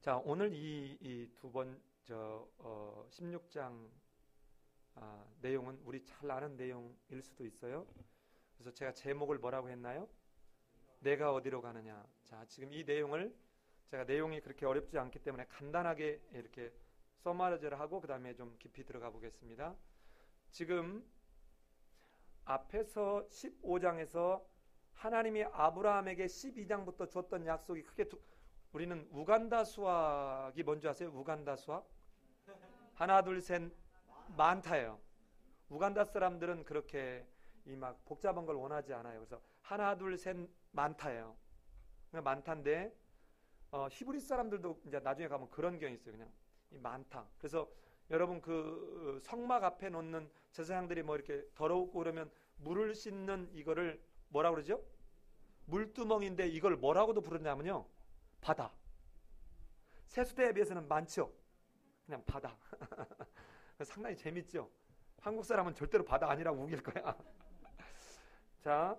자, 오늘 이 두 번, 16장 내용은 우리 잘 아는 내용일 수도 있어요. 그래서 제가 제목을 뭐라고 했나요? 내가 어디로 가느냐. 자, 지금 이 내용을 제가 내용이 그렇게 어렵지 않기 때문에 간단하게 이렇게 서마라이즈를 하고 그 다음에 좀 깊이 들어가 보겠습니다. 지금 앞에서 15장에서 하나님이 아브라함에게 12장부터 줬던 약속이 크게 우리는 우간다 수학이 뭔지 아세요? 우간다 수학? 하나 둘 셋 많다예요. 우간다 사람들은 그렇게 이 막 복잡한 걸 원하지 않아요. 그래서 하나 둘 셋 많다예요. 그냥 많다인데 히브리 사람들도 이제 나중에 가면 그런 경향이 있어요. 그냥 이 많다. 그래서 여러분 그 성막 앞에 놓는 제사장들이 뭐 이렇게 더럽고 그러면 물을 씻는 이거를 뭐라고 그러죠? 물두멍인데 이걸 뭐라고도 부르냐면요, 바다. 세수대에 비해서는 많죠. 그냥 바다. 상당히 재밌죠. 한국 사람은 절대로 바다 아니라고 우길 거야. 자,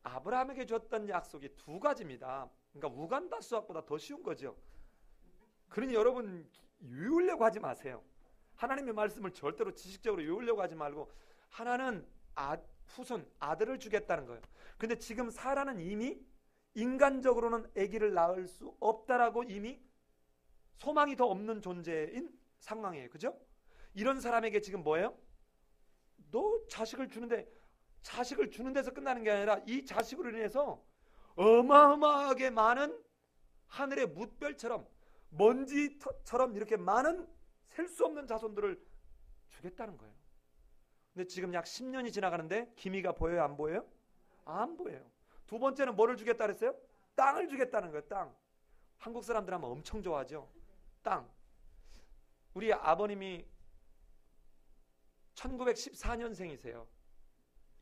아브라함에게 줬던 약속이 두 가지입니다. 그러니까 우간다 수학보다 더 쉬운 거죠. 그러니 여러분 외우려고 하지 마세요. 하나님의 말씀을 절대로 지식적으로 외우려고 하지 말고, 하나는 후손 아들을 주겠다는 거예요. 근데 지금 사라는 이미 인간적으로는 아기를 낳을 수 없다라고 이미 소망이 더 없는 존재인 상황이에요. 그죠? 이런 사람에게 지금 뭐예요? 너 자식을 주는데, 자식을 주는 데서 끝나는 게 아니라 이 자식으로 인해서 어마어마하게 많은 하늘의 뭇별처럼 먼지처럼 이렇게 많은 셀 수 없는 자손들을 주겠다는 거예요. 근데 지금 약 10년이 지나가는데 기미가 보여요? 안 보여요? 안 보여요. 두 번째는 뭐를 주겠다 그랬어요? 땅을 주겠다는 거예요. 땅. 한국 사람들 하면 엄청 좋아하죠. 땅. 우리 아버님이 1914년생이세요.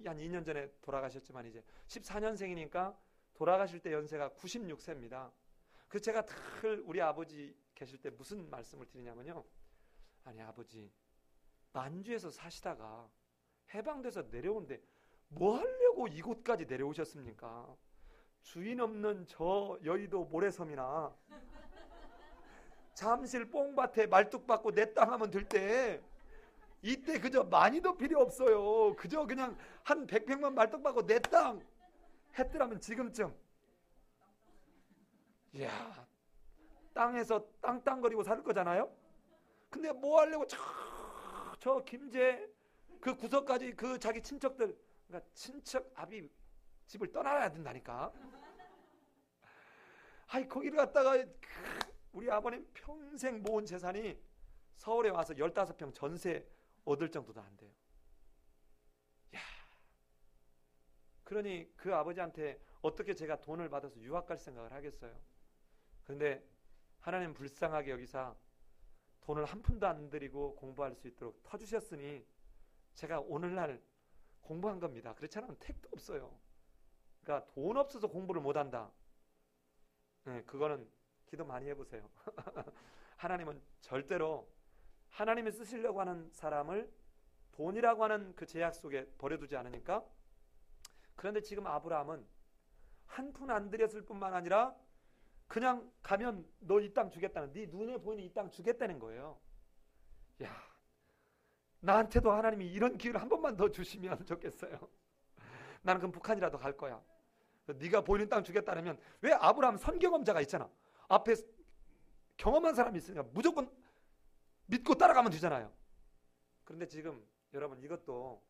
한 2년 전에 돌아가셨지만 이제 14년생이니까 돌아가실 때 연세가 96세입니다. 그래서 제가 늘 우리 아버지 계실 때 무슨 말씀을 드리냐면요, 아니 아버지, 만주에서 사시다가 해방돼서 내려오는데 뭐 하려고 이곳까지 내려오셨습니까? 주인 없는 저 여의도 모래섬이나 잠실 뽕밭에 말뚝 받고 내 땅 하면 될 때, 이때 그저 많이도 필요 없어요. 그저 그냥 한 100평만 말뚝 받고 내 땅 했더라면 지금쯤, 이야, 땅에서 땅땅거리고 살 거잖아요. 근데 뭐 하려고 저 김제 그 구석까지 그 자기 친척들, 그러니까 친척 아비 집을 떠나야 된다니까. 아이 거기를 갔다가 우리 아버님 평생 모은 재산이 서울에 와서 15평 전세 얻을 정도도 안 돼요. 야, 그러니 그 아버지한테 어떻게 제가 돈을 받아서 유학 갈 생각을 하겠어요. 그런데 하나님 불쌍하게 여기사 돈을 한 푼도 안 들이고 공부할 수 있도록 터주셨으니 제가 오늘날 공부한 겁니다. 그렇지 않으면 택도 없어요. 그러니까 돈 없어서 공부를 못한다. 네, 그거는 기도 많이 해보세요. 하나님은 절대로 하나님이 쓰시려고 하는 사람을 돈이라고 하는 그 제약 속에 버려두지 않으니까. 그런데 지금 아브라함은 한 푼 안 들였을 뿐만 아니라 그냥 가면 너 이 땅 주겠다는, 네 눈에 보이는 이 땅 주겠다는 거예요. 야, 나한테도 하나님이 이런 기회를 한 번만 더 주시면 좋겠어요. 나는 그럼 북한이라도 갈 거야. 네가 보이는 땅 주겠다면, 왜 아브라함 선경험자가 있잖아. 앞에 경험한 사람이 있으니까 무조건 믿고 따라가면 되잖아요. 그런데 지금 여러분 이것도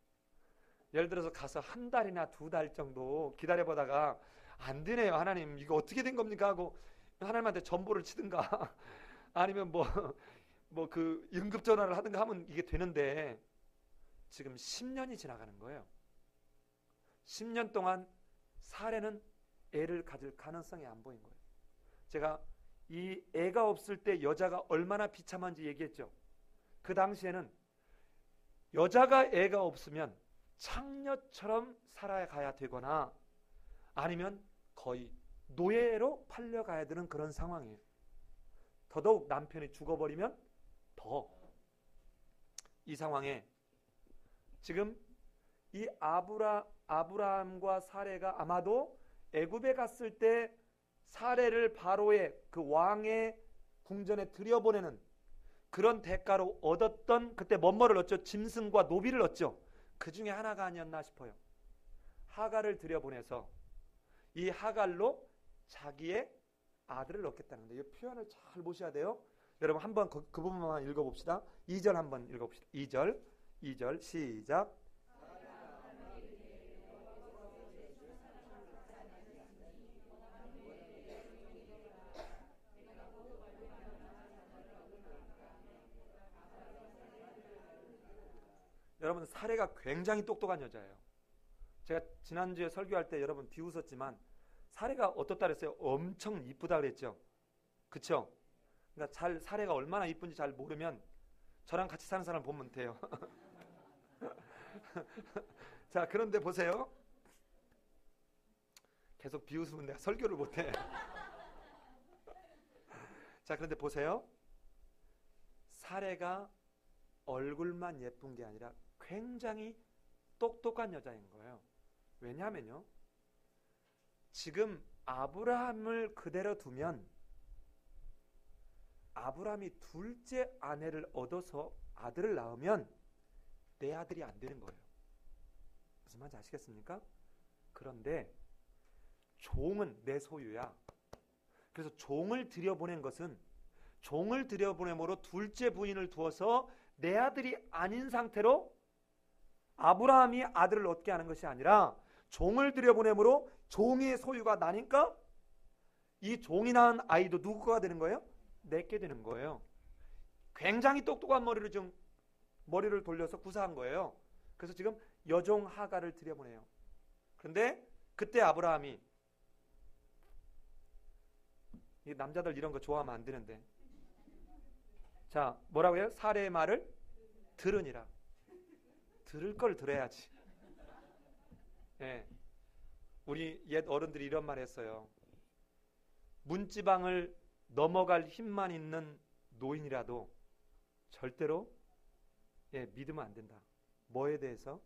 예를 들어서 가서 한 달이나 두 달 정도 기다려보다가 안 되네요, 하나님 이거 어떻게 된 겁니까 하고 하나님한테 전보를 치든가 아니면 뭐 그 응급 전화를 하든가 하면 이게 되는데, 지금 10년이 지나가는 거예요. 10년 동안 사례는 애를 가질 가능성이 안 보인 거예요. 제가 이 애가 없을 때 여자가 얼마나 비참한지 얘기했죠. 그 당시에는 여자가 애가 없으면 창녀처럼 살아가야 되거나 아니면 거의 노예로 팔려가야 되는 그런 상황이에요. 더더욱 남편이 죽어버리면 더. 이 상황에 지금 이 아브라함과 사레가 아마도 애굽에 갔을 때 사례를 바로의 그 왕의 궁전에 들여보내는 그런 대가로 얻었던, 그때 뭐를 얻죠? 짐승과 노비를 얻죠. 그 중에 하나가 아니었나 싶어요. 하갈을 들여보내서 이 하갈로 자기의 아들을 얻겠다는 건데, 이 표현을 잘 보셔야 돼요. 여러분 한번 그 부분만 읽어봅시다. 2절 한번 읽어봅시다. 2절 시작. 여러분 사례가 굉장히 똑똑한 여자예요. 제가 지난주에 설교할 때 여러분 비웃었지만 사례가 어떻다 그랬어요? 엄청 이쁘다 그랬죠. 그쵸? 그러니까 사례가 얼마나 이쁜지 잘 모르면 저랑 같이 사는 사람 보면 돼요. 자, 그런데 보세요. 계속 비웃으면 내가 설교를 못해. 자, 그런데 보세요. 사례가 얼굴만 예쁜 게 아니라 굉장히 똑똑한 여자인 거예요. 왜냐하면요, 지금 아브라함을 그대로 두면 아브라함이 둘째 아내를 얻어서 아들을 낳으면 내 아들이 안 되는 거예요. 무슨 말인지 아시겠습니까? 그런데 종은 내 소유야. 그래서 종을 들여보낸 것은, 종을 들여보냄으로 둘째 부인을 두어서 내 아들이 아닌 상태로 아브라함이 아들을 얻게 하는 것이 아니라, 종을 들여보냄으로 종의 소유가 나니까 이 종이 낳은 아이도 누구가 되는 거예요? 내게 되는 거예요. 굉장히 똑똑한 머리를 돌려서 구사한 거예요. 그래서 지금 여종 하갈을 들여보내요. 그런데 그때 아브라함이, 이 남자들 이런 거 좋아하면 안 되는데, 자, 뭐라고 해요? 사례의 말을 들으니라. 들을 걸 들어야지. 예, 우리 옛 어른들이 이런 말 했어요. 문지방을 넘어갈 힘만 있는 노인이라도 절대로 믿으면 안 된다. 뭐에 대해서?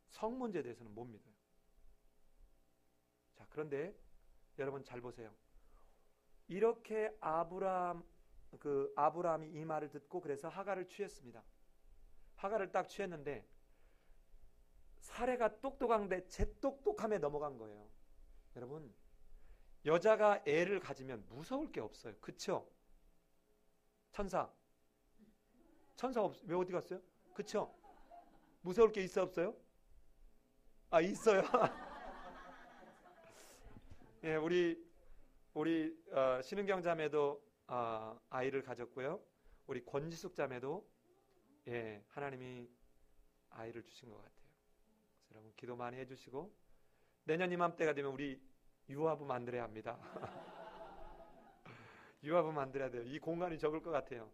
성 문제에 대해서는 못 믿어요. 자, 그런데 여러분 잘 보세요. 이렇게 아브라함이 이 말을 듣고 그래서 하갈을 취했습니다. 하갈을 딱 취했는데 사례가 똑똑한데 제 똑똑함에 넘어간 거예요. 여러분, 여자가 애를 가지면 무서울 게 없어요. 그쵸? 천사 왜 어디 갔어요? 그쵸? 무서울 게 있어 없어요? 아, 있어요. 예, 우리 신은경 자매도 아이를 가졌고요. 우리 권지숙 자매도 하나님이 아이를 주신 것 같아요. 그래서 여러분 기도 많이 해주시고, 내년 이맘때가 되면 우리 유아부 만들어야 합니다. 유아부 만들어야 돼요. 이 공간이 적을 것 같아요.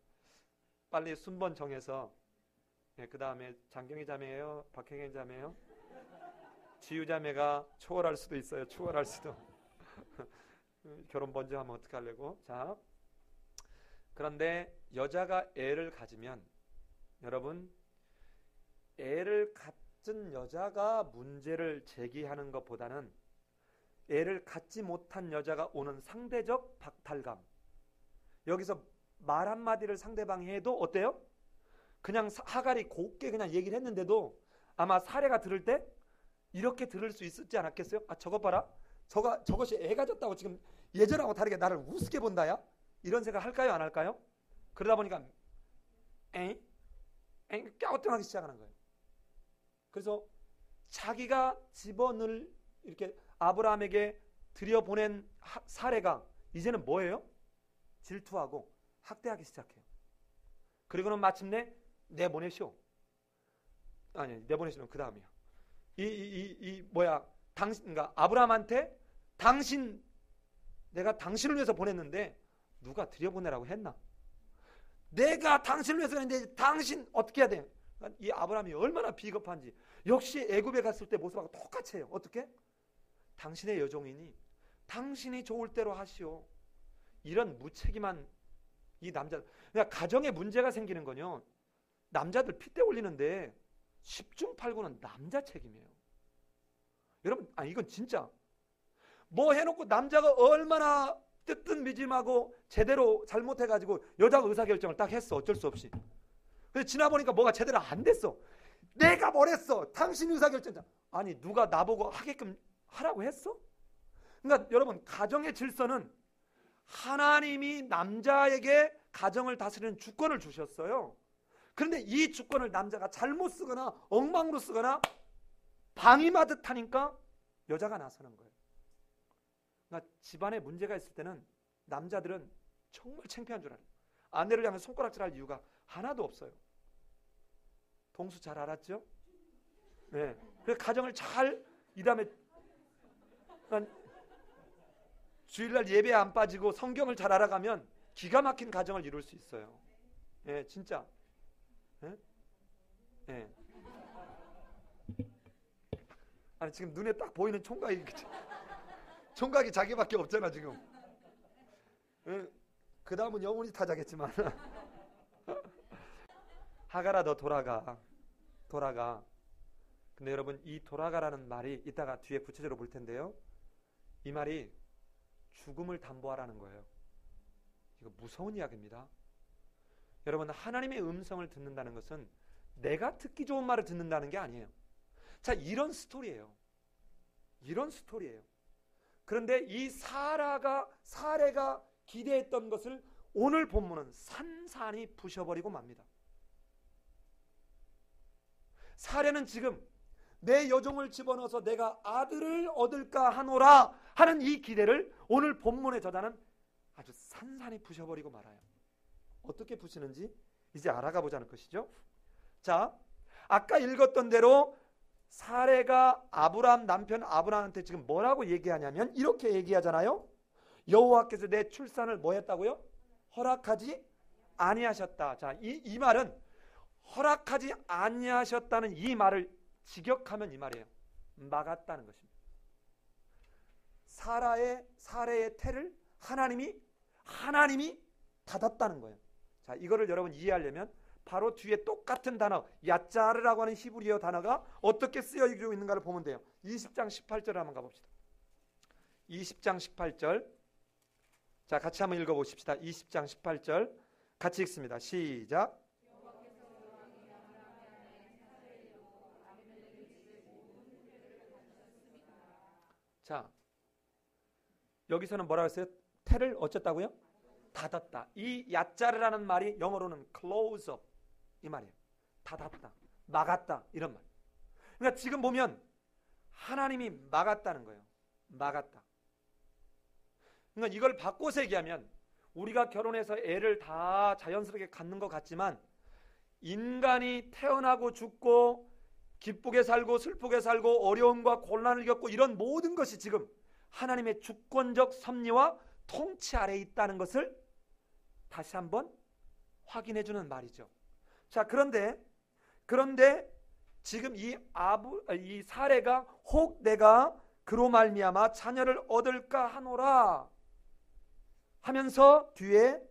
빨리 순번 정해서, 그 다음에 장경희 자매예요? 박혜경 자매예요? 지유 자매가 초월할 수도 있어요. 초월할 수도. 결혼 먼저 하면 어떡하려고. 자, 그런데 여자가 애를 가지면, 여러분, 애를 갖은 여자가 문제를 제기하는 것보다는 애를 갖지 못한 여자가 오는 상대적 박탈감, 여기서 말 한마디를 상대방이 해도 어때요? 그냥 하갈이 곱게 그냥 얘기를 했는데도 아마 사례가 들을 때 이렇게 들을 수 있었지 않았겠어요? 아, 저것 봐라, 저것이 애 가졌다고 지금 예전하고 다르게 나를 우습게 본다야? 이런 생각 할까요? 안 할까요? 그러다 보니까 갸우뚱하기 시작하는 거예요. 그래서 자기가 집원을 이렇게 아브라함에게 들여보낸 사례가 이제는 뭐예요? 질투하고 학대하기 시작해요. 그리고는 마침내 내보내시오. 아니, 내보내시는 그 다음이야. 그러니까 아브라함한테 내가 당신을 위해서 보냈는데 누가 들여보내라고 했나? 내가 당신을 위해서 했는데 당신 어떻게 해야 돼? 이 아브라함이 얼마나 비겁한지. 역시 애굽에 갔을 때 모습하고 똑같이 해요. 어떻게? 당신의 여종이니 당신이 좋을 대로 하시오. 이런 무책임한 이 남자들. 그러니까 가정에 문제가 생기는 건요, 남자들 핏대 올리는데 10중 8구는 남자 책임이에요. 여러분, 이건 진짜 뭐 해놓고 남자가 얼마나 뜨뜻미짐하고 제대로 잘못해가지고 여자가 의사결정을 딱 했어. 어쩔 수 없이. 근데 지나보니까 뭐가 제대로 안 됐어. 내가 뭘 했어? 당신 의사결정자. 아니 누가 나보고 하게끔 하라고 했어? 그러니까 여러분, 가정의 질서는 하나님이 남자에게 가정을 다스리는 주권을 주셨어요. 그런데 이 주권을 남자가 잘못 쓰거나 엉망으로 쓰거나 방임하듯 하니까 여자가 나서는 거예요. 그러니까 집안에 문제가 있을 때는 남자들은 정말 창피한 줄 알아요. 아내를 향해 손가락질할 이유가 하나도 없어요. 동수 잘 알았죠? 네. 그래서 가정을 잘, 이 다음에 주일날 예배 안 빠지고 성경을 잘 알아가면 기가 막힌 가정을 이룰 수 있어요. 예, 진짜. 예? 예. 아니 지금 눈에 딱 보이는 총각이 자기밖에 없잖아 지금. 예? 그 다음은 영원히 타자겠지만. 하가라 너 돌아가. 근데 여러분, 이 돌아가라는 말이 이따가 뒤에 구체적으로 볼 텐데요, 이 말이 죽음을 담보하라는 거예요. 이거 무서운 이야기입니다. 여러분, 하나님의 음성을 듣는다는 것은 내가 듣기 좋은 말을 듣는다는 게 아니에요. 자, 이런 스토리예요. 그런데 이 사례가 기대했던 것을 오늘 본문은 산산이 부셔버리고 맙니다. 사례는 지금 내 여종을 집어넣어서 내가 아들을 얻을까 하노라 하는 이 기대를 오늘 본문의 저자는 아주 산산이 부셔버리고 말아요. 어떻게 부시는지 이제 알아가 보자는 것이죠. 자, 아까 읽었던 대로 사례가 남편 아브람한테 지금 뭐라고 얘기하냐면 이렇게 얘기하잖아요. 여호와께서 내 출산을 뭐 했다고요? 허락하지 아니하셨다. 자, 이 말은 허락하지 아니하셨다는 이 말을 직역하면 이 말이에요. 막았다는 것입니다. 사례의 태를 하나님이 닫았다는 거예요. 자, 이거를 여러분 이해하려면 바로 뒤에 똑같은 단어 야짜르라고 하는 히브리어 단어가 어떻게 쓰여지고 있는가를 보면 돼요. 20장 18절을 한번 가봅시다. 20장 18절. 자, 같이 한번 읽어보십시다. 20장 18절 같이 읽습니다. 시작. 자, 여기서는 뭐라고 했어요? 태를 어쨌다고요? 닫았다. 이 야짜르라는 말이 영어로는 close up 이 말이에요. 닫았다, 막았다 이런 말. 그러니까 지금 보면 하나님이 막았다는 거예요. 막았다. 그러니까 이걸 바꿔서 얘기하면 우리가 결혼해서 애를 다 자연스럽게 갖는 것 같지만 인간이 태어나고 죽고 기쁘게 살고 슬프게 살고 어려움과 곤란을 겪고 이런 모든 것이 지금 하나님의 주권적 섭리와 통치 아래에 있다는 것을 다시 한번 확인해 주는 말이죠. 자, 그런데 지금 이 사례가 혹 내가 그로 말미암아 자녀를 얻을까 하노라 하면서 뒤에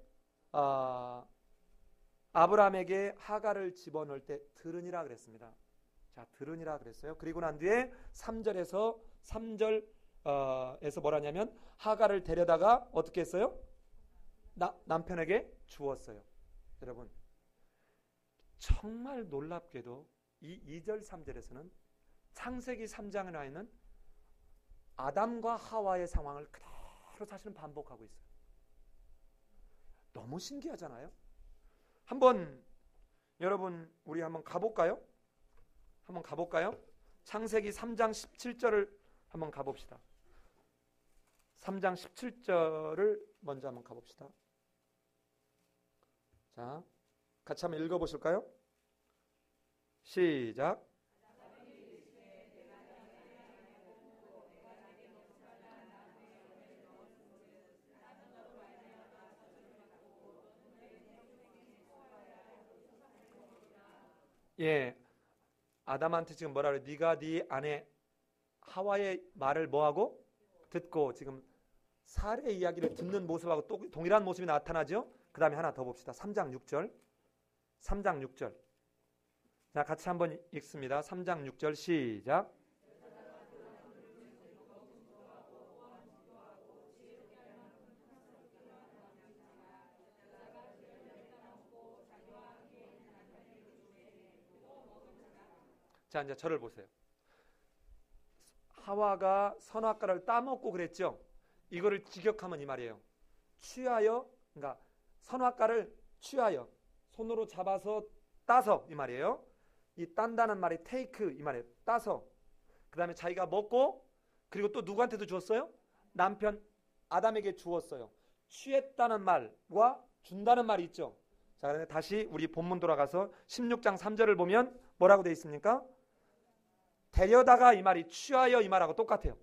아브라함에게 하가를 집어넣을 때 들으니라 그랬습니다. 자, 들으니라 그랬어요. 그리고 난 뒤에 3절에서 뭐라냐면 하가를 데려다가 어떻게 했어요? 남편에게 주었어요. 여러분, 정말 놀랍게도 이 2절 3절에서는 창세기 3장에 나 있는 아담과 하와의 상황을 그대로 사실은 반복하고 있어요. 너무 신기하잖아요. 한번 여러분 우리 한번 가볼까요? 창세기 3장 17절을 한번 가봅시다. 3장 17절을 먼저 한번 가봅시다. 자, 같이 한번 읽어보실까요? 시작. 예, 아담한테 지금 뭐라 그래? 네가 네 아내 하와의 말을 뭐하고? 듣고. 지금 사례 이야기를 듣는 모습하고 또 동일한 모습이 나타나죠? 그 다음에 하나 더 봅시다. 3장 6절. 자, 같이 한번 읽습니다. 3장 6절 시작. 자, 이제 저를 보세요. 하와가 선악과를 따먹고 그랬죠. 이거를 직역하면 이 말이에요. 취하여, 그러니까 선악과를 취하여 손으로 잡아서 따서 이 말이에요. 이 딴다는 말이 테이크 이 말이에요. 따서 그 다음에 자기가 먹고 그리고 또 누구한테도 주었어요? 남편 아담에게 주었어요. 취했다는 말과 준다는 말이 있죠. 자, 그런데 다시 우리 본문 돌아가서 16장 3절을 보면 뭐라고 되어 있습니까? 데려다가 이 말이 취하여 이 말하고 똑같아요.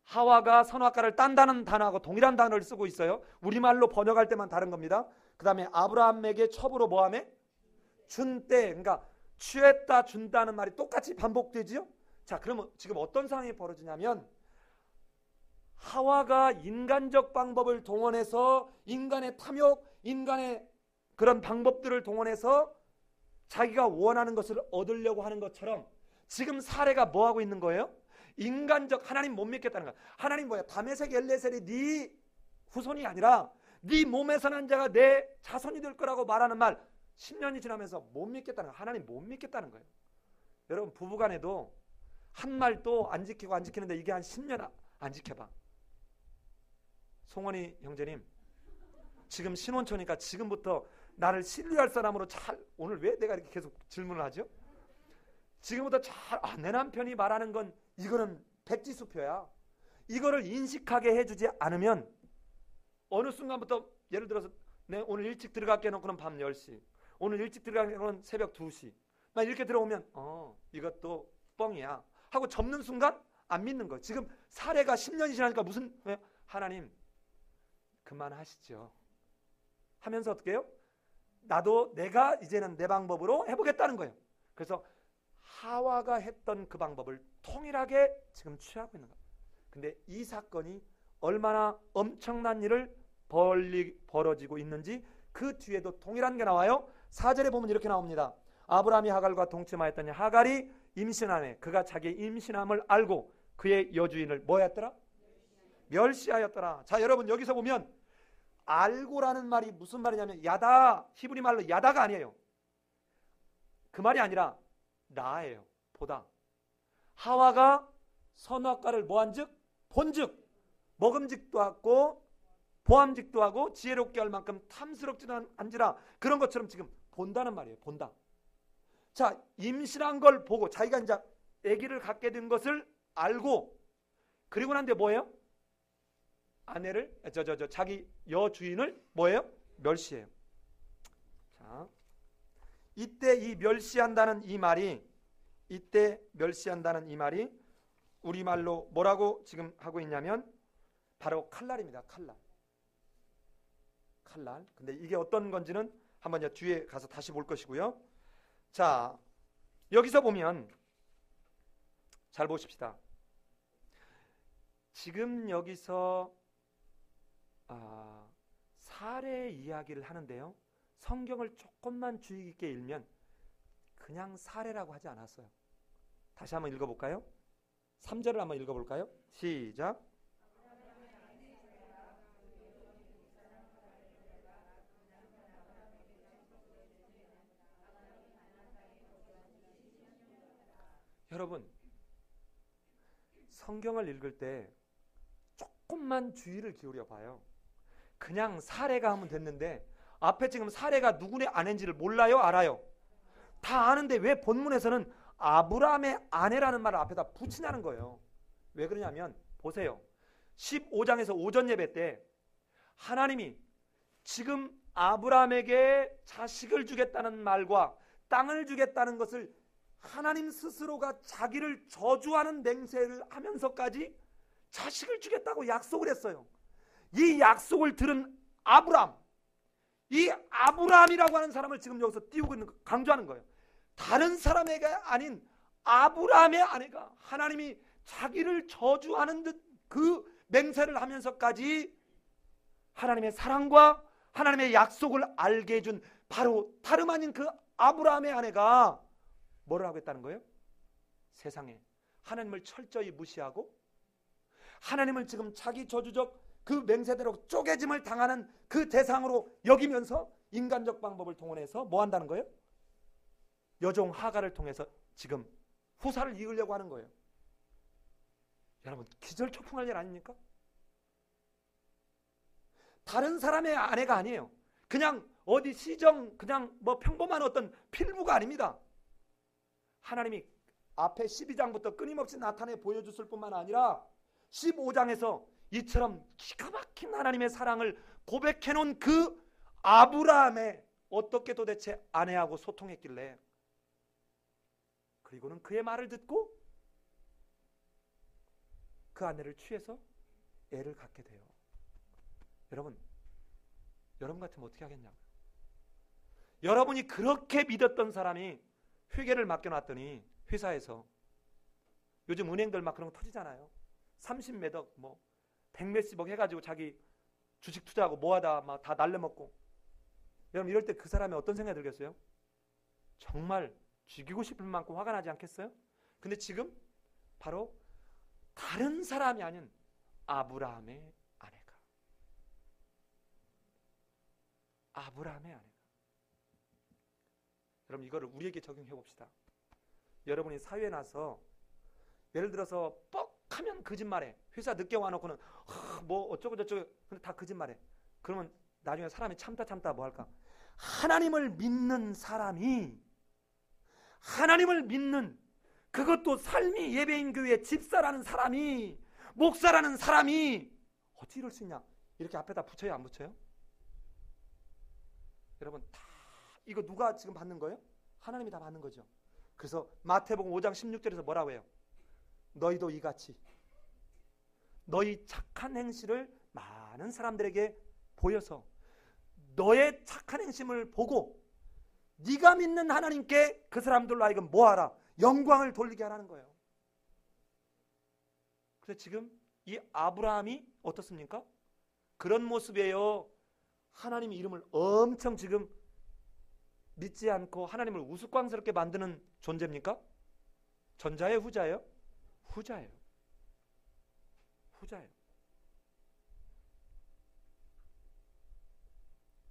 하와가 선악과를 딴다는 단어하고 동일한 단어를 쓰고 있어요. 우리말로 번역할 때만 다른 겁니다. 그 다음에 아브라함에게 첩으로 뭐하매? 준 때, 그러니까 취했다 준다는 말이 똑같이 반복되지요. 자, 그러면 지금 어떤 상황이 벌어지냐면 하와가 인간적 방법을 동원해서 인간의 탐욕, 인간의 그런 방법들을 동원해서 자기가 원하는 것을 얻으려고 하는 것처럼 지금 사례가 뭐 하고 있는 거예요? 인간적 하나님 못 믿겠다는 거야. 하나님 뭐야? 다메섹 엘레셀이 네 후손이 아니라 네 몸에서 난 자가 내 자손이 될 거라고 말하는 말 10년이 지나면서 못 믿겠다는 거야. 하나님 못 믿겠다는 거예요. 여러분 부부간에도 한 말도 안 지키고 안 지키는데 이게 한 10년 안 지켜봐. 송원이 형제님 지금 신혼초니까 지금부터 나를 신뢰할 사람으로 잘, 오늘 왜 내가 이렇게 계속 질문을 하죠? 지금부터 잘, 내 남편이 말하는 건 이거는 백지수표야. 이거를 인식하게 해주지 않으면 어느 순간부터 예를 들어서 내 오늘 일찍 들어갈게 해놓고는 밤 10시, 오늘 일찍 들어갈게 해놓고는 새벽 2시 막 이렇게 들어오면 이것도 뻥이야 하고 접는 순간 안 믿는 거예요. 지금 사례가 10년이 지나니까 무슨 하나님 그만하시죠 하면서 어떻게 해요? 나도 내가 이제는 내 방법으로 해보겠다는 거예요. 그래서 하와가 했던 그 방법을 통일하게 지금 취하고 있는 거예요. 근데 이 사건이 얼마나 엄청난 일을 벌어지고 있는지 그 뒤에도 동일한 게 나와요. 4절에 보면 이렇게 나옵니다. 아브라함이 하갈과 동침하였더니 하갈이 임신하네. 그가 자기의 임신함을 알고 그의 여주인을 뭐였더라? 멸시하였더라. 자, 여러분 여기서 보면 알고라는 말이 무슨 말이냐면 야다, 히브리 말로 야다가 아니에요. 그 말이 아니라 나예요. 보다. 하와가 선악과를 뭐한즉? 본즉 먹음직도 하고 보암직도 하고 지혜롭게 할 만큼 탐스럽지는 않지라 그런 것처럼 지금 본다는 말이에요. 본다. 자, 임신한 걸 보고 자기가 이제 아기를 갖게 된 것을 알고 그리고 난 뒤에 뭐예요? 아내를 자기 여주인을 뭐예요? 멸시해요. 자, 이때 이 멸시한다는 이 말이 우리말로 뭐라고 지금 하고 있냐면 바로 칼날입니다. 칼날. 근데 이게 어떤 건지는 한번 이제 뒤에 가서 다시 볼 것이고요. 자, 여기서 보면 잘 보십시다. 지금 여기서 사례 이야기를 하는데요. 성경을 조금만 주의 깊게 읽으면 그냥 사례라고 하지 않았어요. 다시 한번 읽어볼까요? 3절을 한번 읽어볼까요? 시작. 여러분 성경을 읽을 때 조금만 주의를 기울여 봐요. 그냥 사례가 하면 됐는데 앞에 지금 사례가 누구의 아내인지를 몰라요? 알아요? 다 아는데 왜 본문에서는 아브라함의 아내라는 말을 앞에다 붙이냐는 거예요. 왜 그러냐면 보세요. 15장에서 오전 예배 때 하나님이 지금 아브라함에게 자식을 주겠다는 말과 땅을 주겠다는 것을 하나님 스스로가 자기를 저주하는 맹세를 하면서까지 자식을 주겠다고 약속을 했어요. 이 약속을 들은 아브라함, 이 아브라함이라고 하는 사람을 지금 여기서 띄우고 있는, 강조하는 거예요. 다른 사람에게 아닌 아브라함의 아내가 하나님이 자기를 저주하는 듯 그 맹세를 하면서까지 하나님의 사랑과 하나님의 약속을 알게 해준 바로 다름 아닌 그 아브라함의 아내가 뭐를 하고 있다는 거예요? 세상에 하나님을 철저히 무시하고 하나님을 지금 자기 저주적 그 맹세대로 쪼개짐을 당하는 그 대상으로 여기면서 인간적 방법을 동원해서 뭐 한다는 거예요? 여종 하갈을 통해서 지금 후사를 이으려고 하는 거예요. 여러분, 기절초풍할 일 아닙니까? 다른 사람의 아내가 아니에요. 그냥 어디 시정, 그냥 뭐 평범한 어떤 필부가 아닙니다. 하나님이 앞에 12장부터 끊임없이 나타내 보여줬을 뿐만 아니라 15장에서 이처럼 기가 막힌 하나님의 사랑을 고백해놓은 그 아브라함의 어떻게 도대체 아내하고 소통했길래, 그리고는 그의 말을 듣고 그 아내를 취해서 애를 갖게 돼요. 여러분 같으면 어떻게 하겠냐고요. 여러분이 그렇게 믿었던 사람이 회계를 맡겨놨더니 회사에서, 요즘 은행들 막 그런 거 터지잖아요. 30몇억 뭐 100몇십억 해가지고 자기 주식 투자하고 뭐하다 막 다 날려먹고. 여러분, 이럴 때 그 사람이 어떤 생각이 들겠어요? 정말 죽이고 싶을 만큼 화가 나지 않겠어요? 근데 지금 바로 다른 사람이 아닌 아브라함의 아내가. 여러분, 이거를 우리에게 적용해 봅시다. 여러분이 사회에 나서 예를 들어서 뻑하면 거짓말해. 회사 늦게 와놓고는 뭐 어쩌고 저쩌고, 근데 다 거짓말해. 그러면 나중에 사람이 참다 뭐 할까? 하나님을 믿는 사람이, 하나님을 믿는, 그것도 삶이 예배인 교회 집사라는 사람이, 목사라는 사람이 어찌 이럴 수 있냐? 이렇게 앞에다 붙여요, 안 붙여요? 여러분, 다 이거 누가 지금 받는 거예요? 하나님이 다 받는 거죠. 그래서 마태복음 5장 16절에서 뭐라고 해요? 너희도 이같이 너희 착한 행실을 많은 사람들에게 보여서 너의 착한 행심을 보고 네가 믿는 하나님께 그 사람들로 하여금 뭐하라? 영광을 돌리게 하라는 거예요. 그래서 지금 이 아브라함이 어떻습니까? 그런 모습이에요. 하나님의 이름을 엄청 지금 믿지 않고 하나님을 우스꽝스럽게 만드는 존재입니까? 전자예요, 후자예요? 후자예요.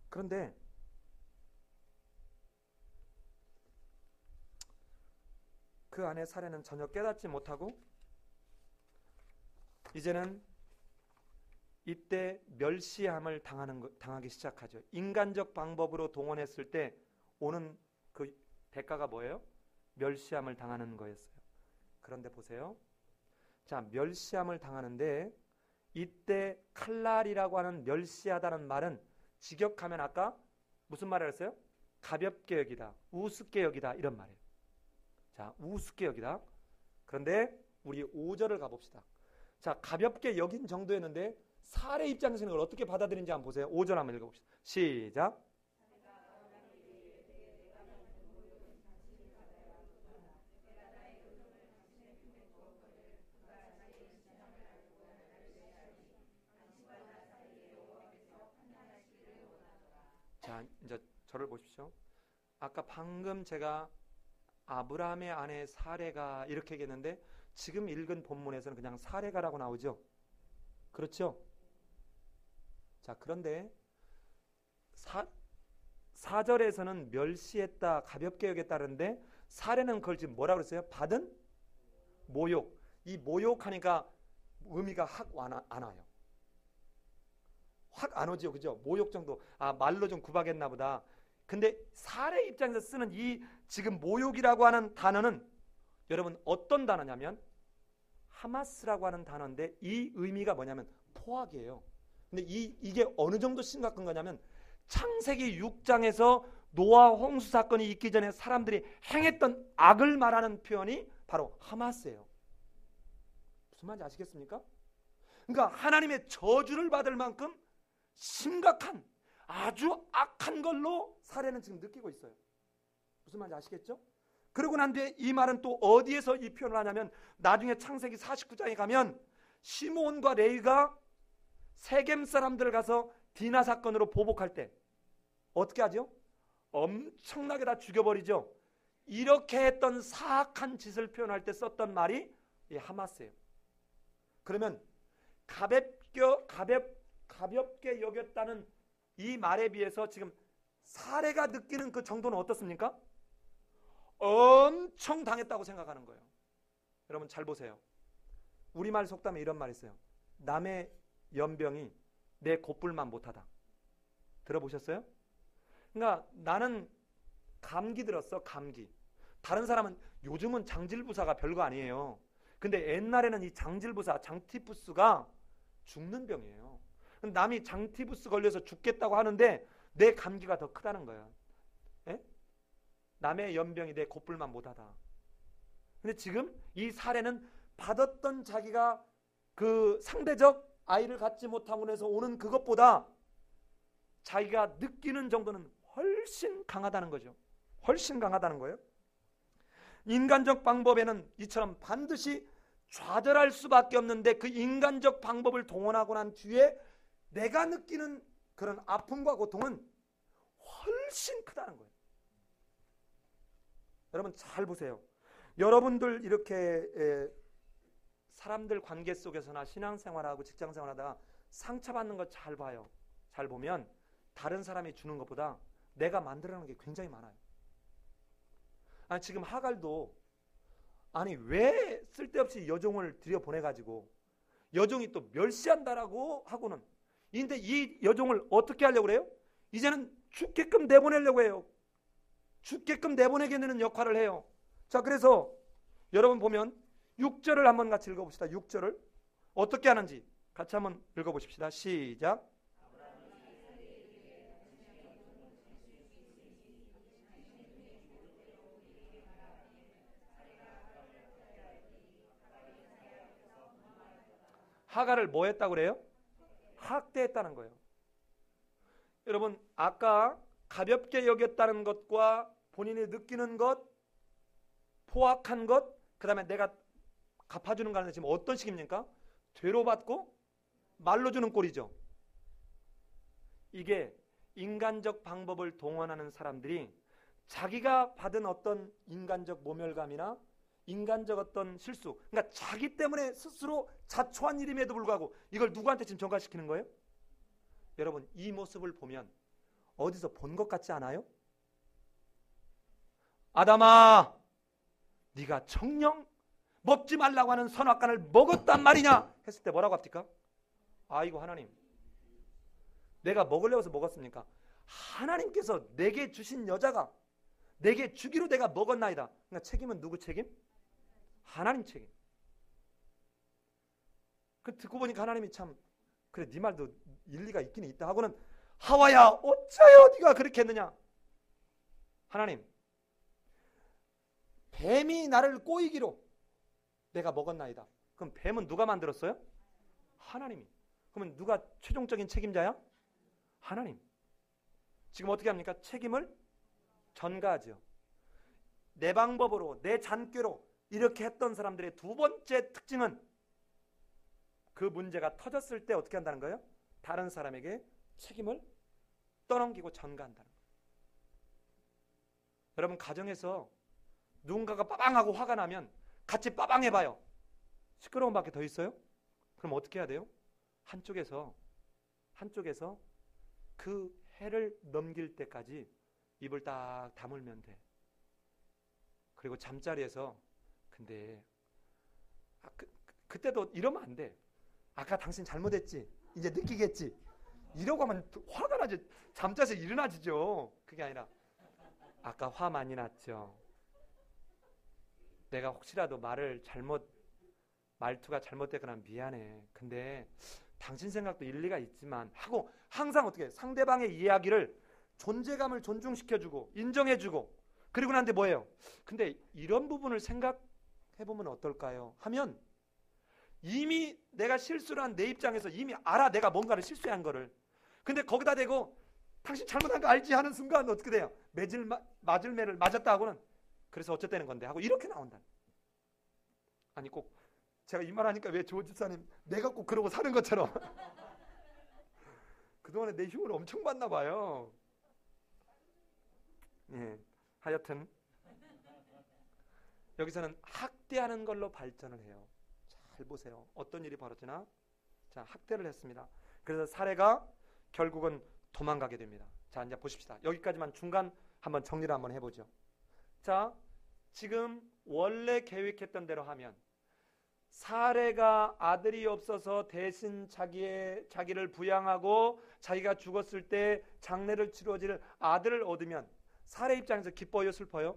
그런데 그 아내 사례는 전혀 깨닫지 못하고 이제는 이때 멸시함을 당하기 시작하죠. 인간적 방법으로 동원했을 때 오는 그 대가가 뭐예요? 멸시함을 당하는 거였어요. 그런데 보세요. 자, 멸시함을 당하는데 이때 칼날이라고 하는 멸시하다는 말은 직역하면 아까 무슨 말을 했어요? 가볍게 여기다, 우습게 여기다, 이런 말이에요. 자, 우습게 여기다. 그런데 우리 5절을 가봅시다. 자, 가볍게 여긴 정도였는데 사례 입장에서는 이걸 어떻게 받아들이는지 한번 보세요. 5절 한번 읽어봅시다. 시작. 자, 이제 저를 보십시오. 아까 방금 제가 아브라함의 아내 사레가 이렇게 얘기했는데 지금 읽은 본문에서는 그냥 사레가라고 나오죠. 그렇죠? 자, 그런데 4절에서는 멸시했다, 가볍게 여겼다는데 사례는 그걸 지금 뭐라고 그랬어요? 받은 모욕. 이 모욕하니까 의미가 확 안 와요. 확 안 오죠, 그죠? 모욕 정도. 아, 말로 좀 구박했나 보다. 근데 사례 입장에서 쓰는 이 지금 모욕이라고 하는 단어는 여러분 어떤 단어냐면 하마스라고 하는 단어인데 이 의미가 뭐냐면 포악이에요. 근데 이게 어느 정도 심각한 거냐면 창세기 6장에서 노아 홍수 사건이 있기 전에 사람들이 행했던 악을 말하는 표현이 바로 하마스예요. 무슨 말인지 아시겠습니까? 그러니까 하나님의 저주를 받을 만큼 심각한 아주 악한 걸로 사례는 지금 느끼고 있어요. 무슨 말인지 아시겠죠? 그러고 난 뒤에 이 말은 또 어디에서 이 표현을 하냐면 나중에 창세기 49장에 가면 시므온과 레위가 세겜 사람들을 가서 디나 사건으로 보복할 때 어떻게 하죠? 엄청나게 다 죽여버리죠. 이렇게 했던 사악한 짓을 표현할 때 썼던 말이 이 하마스예요. 그러면 가볍게 여겼다는 이 말에 비해서 지금 사례가 느끼는 그 정도는 어떻습니까? 엄청 당했다고 생각하는 거예요. 여러분 잘 보세요. 우리말 속담에 이런 말이 있어요. 남의 연병이 내 곧불만 못하다. 들어보셨어요? 그러니까 나는 감기 들었어, 감기. 다른 사람은 요즘은 장질부사가 별거 아니에요. 근데 옛날에는 이 장질부사, 장티푸스가 죽는 병이에요. 남이 장티푸스 걸려서 죽겠다고 하는데 내 감기가 더 크다는 거야. 예? 남의 연병이 내 곧불만 못하다. 근데 지금 이 사례는 받았던 자기가 그 상대적 아이를 갖지 못함으로 해서 오는 그것보다 자기가 느끼는 정도는 훨씬 강하다는 거죠. 훨씬 강하다는 거예요. 인간적 방법에는 이처럼 반드시 좌절할 수밖에 없는데 그 인간적 방법을 동원하고 난 뒤에 내가 느끼는 그런 아픔과 고통은 훨씬 크다는 거예요. 여러분 잘 보세요. 여러분들 이렇게 사람들 관계 속에서나 신앙생활하고 직장생활하다가 상처받는 거 잘 봐요. 잘 보면 다른 사람이 주는 것보다 내가 만들어내는 게 굉장히 많아요. 아니 지금 하갈도 아니 왜 쓸데없이 여종을 들여보내가지고 여종이 또 멸시한다라고 하고는 근데 이 여종을 어떻게 하려고 그래요? 이제는 죽게끔 내보내려고 해요. 죽게끔 내보내게 되는 역할을 해요. 자 그래서 여러분 보면 6절을 한번 같이 읽어봅시다. 6절을 어떻게 하는지 같이 한번 읽어보십시다. 시작. 하갈을 뭐 했다고 그래요? 학대했다는 거예요. 여러분 아까 가볍게 여겼다는 것과 본인이 느끼는 것, 포악한 것, 그 다음에 내가 갚아주는 거 하는데 지금 어떤 식입니까? 죄로 받고 말로 주는 꼴이죠. 이게 인간적 방법을 동원하는 사람들이 자기가 받은 어떤 인간적 모멸감이나 인간적 어떤 실수, 그러니까 자기 때문에 스스로 자초한 일임에도 불구하고 이걸 누구한테 지금 전가시키는 거예요? 여러분 이 모습을 보면 어디서 본 것 같지 않아요? 아담아, 네가 정녕 먹지 말라고 하는 선악과를 먹었단 말이냐 했을 때 뭐라고 합니까? 아이고 하나님, 내가 먹으려고 해서 먹었습니까? 하나님께서 내게 주신 여자가 내게 주기로 내가 먹었나이다. 그러니까 책임은 누구 책임? 하나님 책임. 그 듣고 보니까 하나님이 참 그래 네 말도 일리가 있긴 있다 하고는 하와야 어쩌여 네가 그렇게 했느냐. 하나님, 뱀이 나를 꼬이기로 내가 먹었나이다. 그럼 뱀은 누가 만들었어요? 하나님이. 그러면 누가 최종적인 책임자야? 하나님. 지금 어떻게 합니까? 책임을 전가하죠. 내 방법으로 내 잔꾀로 이렇게 했던 사람들의 두 번째 특징은 그 문제가 터졌을 때 어떻게 한다는 거예요? 다른 사람에게 책임을 떠넘기고 전가한다는 거예요. 여러분 가정에서 누군가가 빠방하고 화가 나면 같이 빠방해봐요. 시끄러운 밖에 더 있어요? 그럼 어떻게 해야 돼요? 한쪽에서 그 해를 넘길 때까지 입을 딱 다물면 돼. 그리고 잠자리에서 근데 그때도 이러면 안 돼. 아까 당신 잘못했지? 이제 느끼겠지? 이러고 하면 화가 나지. 잠자서 일어나지죠. 그게 아니라 아까 화 많이 났죠. 내가 혹시라도 말투가 잘못됐거나 미안해. 근데 당신 생각도 일리가 있지만 하고 항상 어떻게 상대방의 이야기를 존재감을 존중시켜주고 인정해주고 그리고 난데 뭐예요? 근데 이런 부분을 생각해보면 어떨까요? 하면 이미 내가 실수를 한 내 입장에서 이미 알아. 내가 뭔가를 실수한 거를. 근데 거기다 대고 당신 잘못한 거 알지 하는 순간 어떻게 돼요? 맞을 매를 맞았다 하고는 그래서 어쨌다는 건데 하고 이렇게 나온다. 아니 꼭 제가 이 말 하니까 왜 조 집사님 내가 꼭 그러고 사는 것처럼 그동안에 내 흉을 엄청 봤나 봐요. 예, 하여튼 여기서는 학대하는 걸로 발전을 해요. 잘 보세요. 어떤 일이 벌어지나? 자, 학대를 했습니다. 그래서 사례가 결국은 도망가게 됩니다. 자, 이제 보십시다. 여기까지만 중간 한번 정리를 한번 해보죠. 자, 지금 원래 계획했던 대로 하면 사레가 아들이 없어서 대신 자기를 부양하고 자기가 죽었을 때 장례를 치러질 아들을 얻으면 사레 입장에서 기뻐요, 슬퍼요?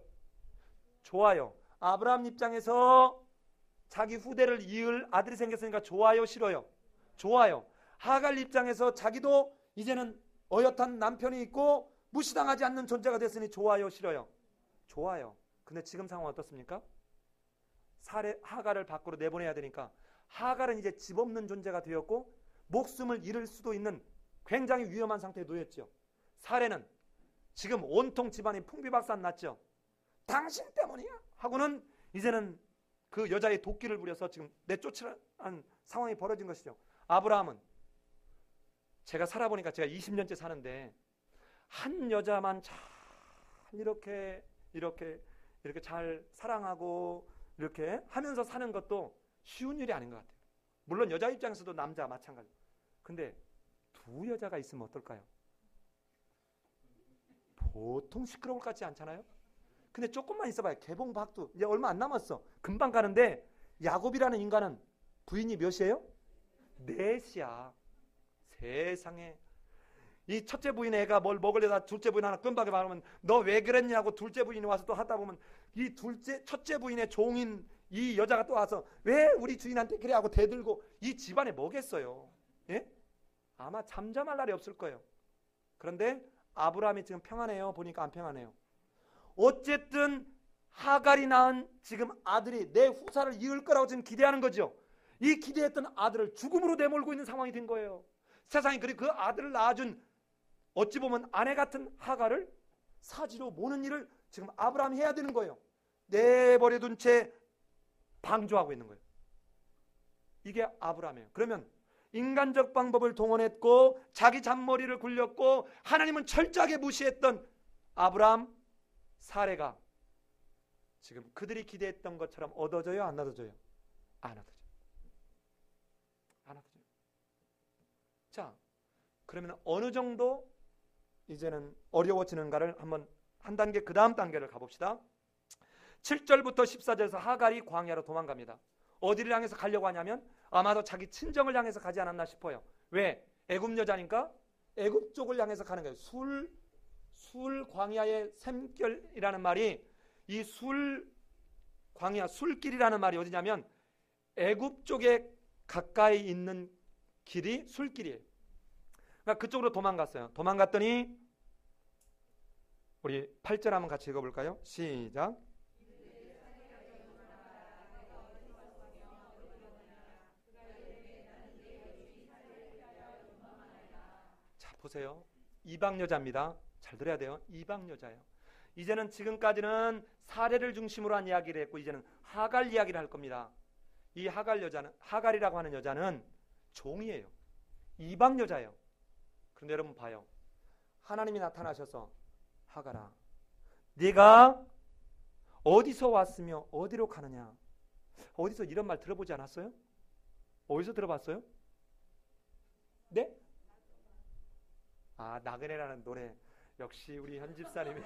좋아요. 아브라함 입장에서 자기 후대를 이을 아들이 생겼으니까 좋아요, 싫어요? 좋아요. 하갈 입장에서 자기도 이제는 어엿한 남편이 있고 무시당하지 않는 존재가 됐으니 좋아요, 싫어요? 좋아요. 근데 지금 상황은 어떻습니까? 하갈을 밖으로 내보내야 되니까 하갈은 이제 집 없는 존재가 되었고 목숨을 잃을 수도 있는 굉장히 위험한 상태에 놓였죠. 사레는 지금 온통 집안이 풍비박산 났죠. 당신 때문이야 하고는 이제는 그 여자의 도끼를 부려서 지금 내쫓으라는 상황이 벌어진 것이죠. 아브라함은 제가 살아보니까 제가 20년째 사는데 한 여자만 잘 이렇게 잘 사랑하고 이렇게 하면서 사는 것도 쉬운 일이 아닌 것 같아요. 물론 여자 입장에서도 남자 마찬가지. 근데 두 여자가 있으면 어떨까요? 보통 시끄러울 것 같지 않잖아요? 근데 조금만 있어봐요. 개봉박두 이제 얼마 안 남았어. 금방 가는데 야곱이라는 인간은 부인이 몇이에요? 넷이야. 세상에. 이 첫째 부인의 애가 뭘 먹으려다 둘째 부인 하나 끔박에 말하면 너 왜 그랬냐고 둘째 부인이 와서 또 하다 보면 이 첫째 부인의 종인 이 여자가 또 와서 왜 우리 주인한테 그래 하고 대들고 이 집안에 뭐겠어요? 예? 아마 잠잠할 날이 없을 거예요. 그런데 아브라함이 지금 평안해요? 보니까 안 평안해요. 어쨌든 하갈이 낳은 지금 아들이 내 후사를 이을 거라고 지금 기대하는 거죠. 이 기대했던 아들을 죽음으로 내몰고 있는 상황이 된 거예요. 세상이 그리고 그 아들을 낳아준 어찌 보면 아내 같은 하갈을 사지로 모는 일을 지금 아브라함이 해야 되는 거예요. 내버려둔 채 방조하고 있는 거예요. 이게 아브라함이에요. 그러면 인간적 방법을 동원했고 자기 잔머리를 굴렸고 하나님은 철저하게 무시했던 아브라함, 사레가 지금 그들이 기대했던 것처럼 얻어져요? 안 얻어져요? 안 얻어져요. 안 얻어져요. 자, 그러면 어느 정도 이제는 어려워지는가를 한번 한 단계 그 다음 단계를 가봅시다. 7절부터 14절에서 하갈이 광야로 도망갑니다. 어디를 향해서 가려고 하냐면 아마도 자기 친정을 향해서 가지 않았나 싶어요. 왜? 애굽 여자니까 애굽 쪽을 향해서 가는 거예요. 술 광야의 샘결이라는 말이 이 광야 술길이라는 말이 어디냐면 애굽 쪽에 가까이 있는 길이 술길이에요. 그러니까 그쪽으로 도망갔어요. 도망갔더니 우리 8절 한번 같이 읽어볼까요? 시작. 자, 보세요. 이방 여자입니다. 잘 들어야 돼요. 이방 여자예요. 이제는 지금까지는 사례를 중심으로 한 이야기를 했고 이제는 하갈 이야기를 할 겁니다. 이 하갈이라고 하는 여자는 종이에요. 이방 여자예요. 그런데 여러분 봐요. 하나님이 나타나셔서 하갈아, 네가 어디서 왔으며 어디로 가느냐? 어디서 이런 말 들어보지 않았어요? 어디서 들어봤어요? 네? 아, 나그네라는 노래. 역시 우리 현 집사님이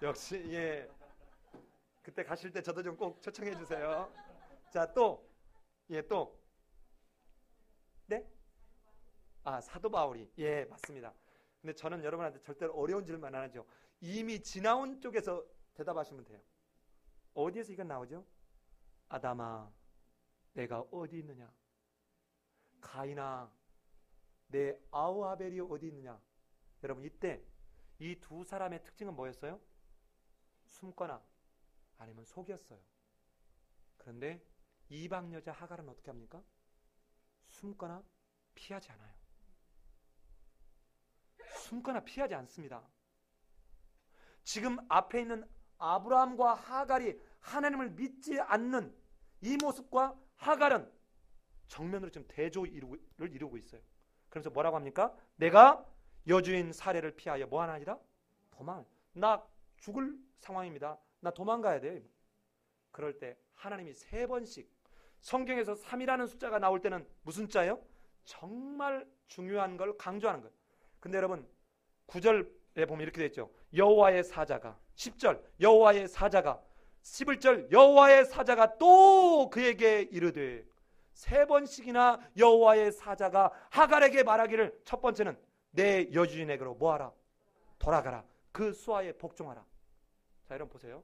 역시 예. 그때 가실 때 저도 좀 꼭 초청해 주세요. 자, 또 예, 또 네? 아, 사도 바울이. 예, 맞습니다. 근데 저는 여러분한테 절대로 어려운 질문 안 하죠. 이미 지나온 쪽에서 대답하시면 돼요. 어디에서 이건 나오죠? 아담아, 내가 어디 있느냐? 가인아, 내 아우아벨이 어디 있느냐? 여러분 이때 이 두 사람의 특징은 뭐였어요? 숨거나 아니면 속였어요. 그런데 이방 여자 하갈은 어떻게 합니까? 숨거나 피하지 않아요. 숨거나 피하지 않습니다. 지금 앞에 있는 아브라함과 하갈이 하나님을 믿지 않는 이 모습과 하갈은 정면으로 지금 대조를 이루고 있어요. 그래서 뭐라고 합니까? 내가 여주인 사례를 피하여 뭐하나이다? 나 죽을 상황입니다. 나 도망가야 돼. 그럴 때 하나님이 3번씩 성경에서 3이라는 숫자가 나올 때는 무슨 숫자예요? 정말 중요한 걸 강조하는 거예요. 근데 여러분 9절에 보면 이렇게 되어 있죠. 여호와의 사자가 10절 여호와의 사자가 11절 여호와의 사자가 또 그에게 이르되, 세 번씩이나 여호와의 사자가 하갈에게 말하기를, 첫 번째는 내 여주인에게로 뭐하라? 돌아가라. 그 수하에 복종하라. 자, 여러분 보세요.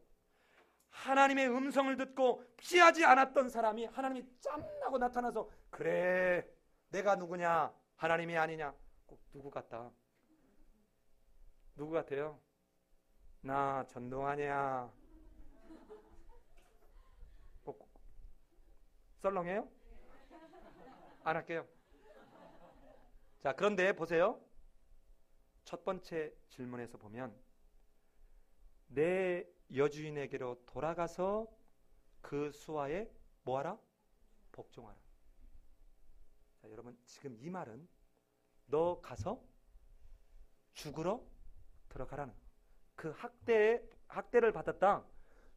하나님의 음성을 듣고 피하지 않았던 사람이 하나님이 짬나고 나타나서, 그래 내가 누구냐? 하나님이 아니냐? 꼭 누구 같다? 누구 같아요? 나 전동하냐? 꼭 썰렁해요? 안 할게요. 자, 그런데 보세요. 첫 번째 질문에서 보면 내 여주인에게로 돌아가서 그 수하에 뭐하라? 복종하라. 자, 여러분 지금 이 말은 너 가서 죽으러 들어가라는, 그 학대를 받았다,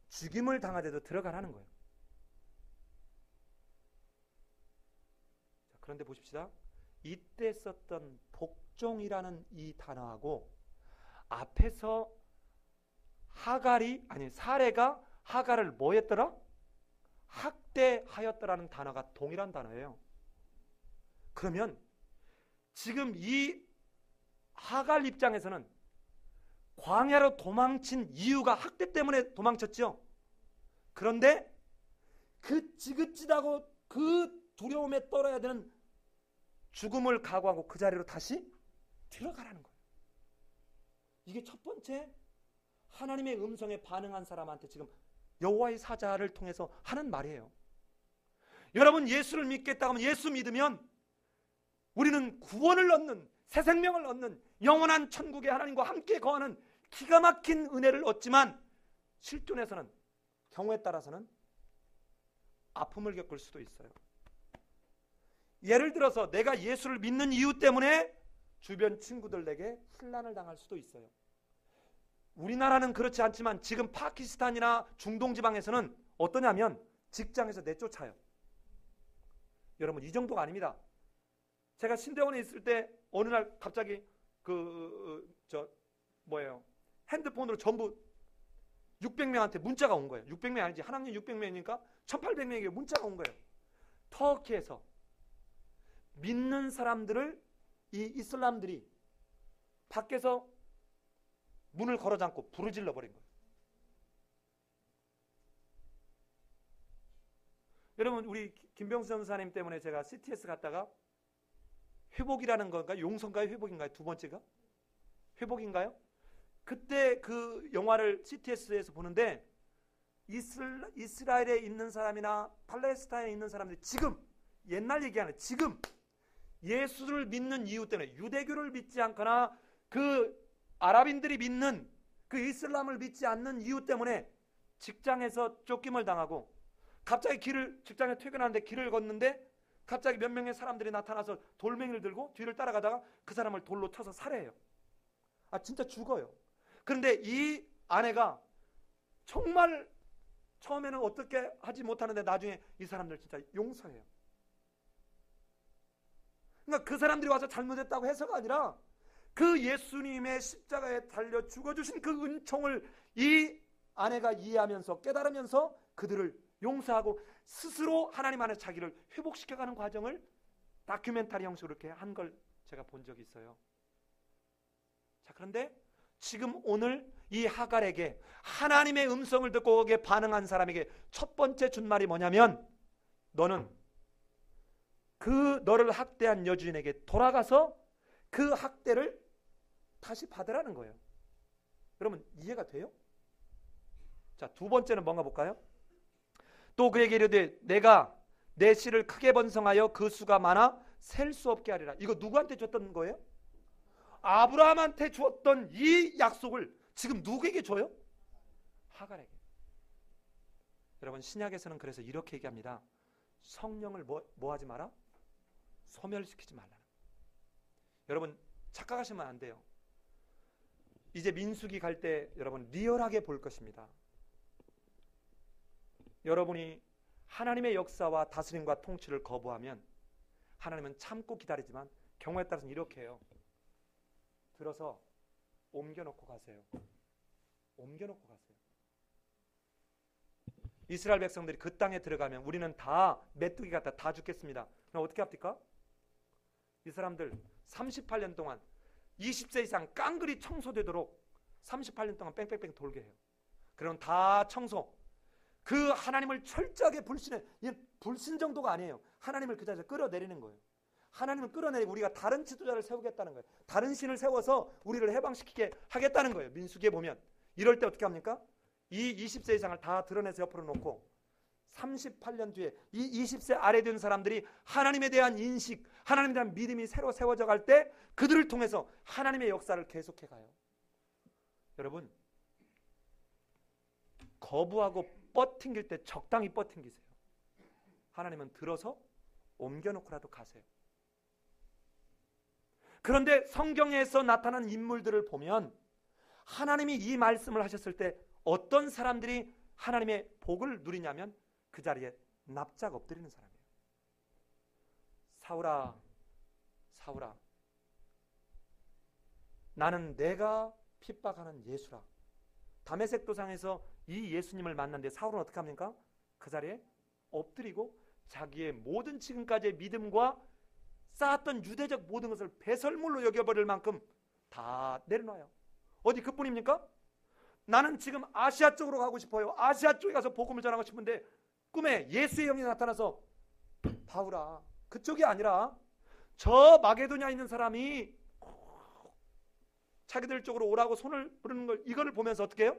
죽임을 당하더라도 들어가라는 거예요. 자, 그런데 보십시다. 이때 썼던 복종이라는 이 단어하고 앞에서 사레가 하갈을 뭐 했더라? 학대하였더라는 단어가 동일한 단어예요. 그러면 지금 이 하갈 입장에서는 광야로 도망친 이유가 학대 때문에 도망쳤죠. 그런데 그 지긋지하고 그 두려움에 떨어야 되는 죽음을 각오하고 그 자리로 다시 들어가라는 거예요. 이게 첫 번째 하나님의 음성에 반응한 사람한테 지금 여호와의 사자를 통해서 하는 말이에요. 여러분 예수를 믿겠다고 하면, 예수 믿으면 우리는 구원을 얻는, 새 생명을 얻는, 영원한 천국의 하나님과 함께 거하는 기가 막힌 은혜를 얻지만 실존에서는, 경우에 따라서는 아픔을 겪을 수도 있어요. 예를 들어서 내가 예수를 믿는 이유 때문에 주변 친구들에게 혼란을 당할 수도 있어요. 우리나라는 그렇지 않지만 지금 파키스탄이나 중동 지방에서는 어떠냐면 직장에서 내쫓아요. 여러분 이 정도가 아닙니다. 제가 신대원에 있을 때 어느 날 갑자기 핸드폰으로 전부 600명한테 문자가 온 거예요. 600명 아니지, 한 학년 600명이니까 1800명에게 문자가 온 거예요. 터키에서 믿는 사람들을 이 이슬람들이 밖에서 문을 걸어 잠고 부르질러 버린 거예요. 여러분 우리 김병수 전사님 때문에 제가 CTS 갔다가 회복이라는 건가, 용서인가요, 회복인가요? 두 번째가 회복인가요? 그때 그 영화를 CTS에서 보는데 이스라엘에 있는 사람이나 팔레스타인에 있는 사람들이 지금, 옛날 얘기 아니에요, 지금 예수를 믿는 이유 때문에, 유대교를 믿지 않거나 그 아랍인들이 믿는 그 이슬람을 믿지 않는 이유 때문에 직장에서 쫓김을 당하고, 갑자기 직장에 퇴근하는데 길을 걷는데 갑자기 몇 명의 사람들이 나타나서 돌멩이를 들고 뒤를 따라가다가 그 사람을 돌로 쳐서 살해해요. 진짜 죽어요. 그런데 이 아내가 정말 처음에는 어떻게 하지 못하는데 나중에 이 사람들 진짜 용서해요. 그러니까 그 사람들이 와서 잘못했다고 해서가 아니라 그 예수님의 십자가에 달려 죽어주신 그 은총을 이 아내가 이해하면서 깨달으면서 그들을 용서하고 스스로 하나님 안에 자기를 회복시켜가는 과정을 다큐멘터리 형식으로 이렇게 한 걸 제가 본 적이 있어요. 자, 그런데 지금 오늘 이 하갈에게 하나님의 음성을 듣고 거기에 반응한 사람에게 첫 번째 준 말이 뭐냐면, 너는 그 너를 학대한 여주인에게 돌아가서 그 학대를 다시 받으라는 거예요. 여러분 이해가 돼요? 자, 두 번째는 뭔가 볼까요? 또 그에게 이르되 내가 내 씨를 크게 번성하여 그 수가 많아 셀 수 없게 하리라. 이거 누구한테 줬던 거예요? 아브라함한테 주었던 이 약속을 지금 누구에게 줘요? 하갈에게. 여러분 신약에서는 그래서 이렇게 얘기합니다. 성령을 뭐 하지 마라? 소멸시키지 말라. 여러분 착각하시면 안 돼요. 이제 민수기 갈 때 여러분 리얼하게 볼 것입니다. 여러분이 하나님의 역사와 다스림과 통치를 거부하면 하나님은 참고 기다리지만 경우에 따라서는 이렇게 해요. 들어서 옮겨놓고 가세요. 옮겨놓고 가세요. 이스라엘 백성들이 그 땅에 들어가면 우리는 다 메뚜기 같다 다 죽겠습니다. 그럼 어떻게 합니까? 이 사람들 38년 동안 20세 이상 깡그리 청소되도록 38년 동안 뺑뺑뺑 돌게 해요. 그럼 다 청소. 그 하나님을 철저하게 불신해. 불신 정도가 아니에요. 하나님을 그 자리에서 끌어내리는 거예요. 하나님을 끌어내리고 우리가 다른 지도자를 세우겠다는 거예요. 다른 신을 세워서 우리를 해방시키게 하겠다는 거예요. 민수기에 보면. 이럴 때 어떻게 합니까? 이 20세 이상을 다 드러내서 옆으로 놓고 38년 뒤에 이 20세 아래 된 사람들이 하나님에 대한 인식, 하나님에 대한 믿음이 새로 세워져 갈 때 그들을 통해서 하나님의 역사를 계속해 가요. 여러분, 거부하고 뻗팅길 때 적당히 뻗팅기세요. 하나님은 들어서 옮겨놓고라도 가세요. 그런데 성경에서 나타난 인물들을 보면 하나님이 이 말씀을 하셨을 때 어떤 사람들이 하나님의 복을 누리냐면 그 자리에 납작 엎드리는 사람이에요. 사울아, 사울아, 나는 내가 핍박하는 예수라. 다메섹 도상에서 이 예수님을 만났는데 사울은 어떻게 합니까? 그 자리에 엎드리고 자기의 모든 지금까지의 믿음과 쌓았던 유대적 모든 것을 배설물로 여겨버릴 만큼 다 내려놔요. 어디 그뿐입니까? 나는 지금 아시아 쪽으로 가고 싶어요. 아시아 쪽에 가서 복음을 전하고 싶은데 꿈에 예수의 영이 나타나서 바울아, 그쪽이 아니라 저 마게도냐에 있는 사람이 자기들 쪽으로 오라고 손을 부르는 걸 이거를 보면서 어떻게 해요?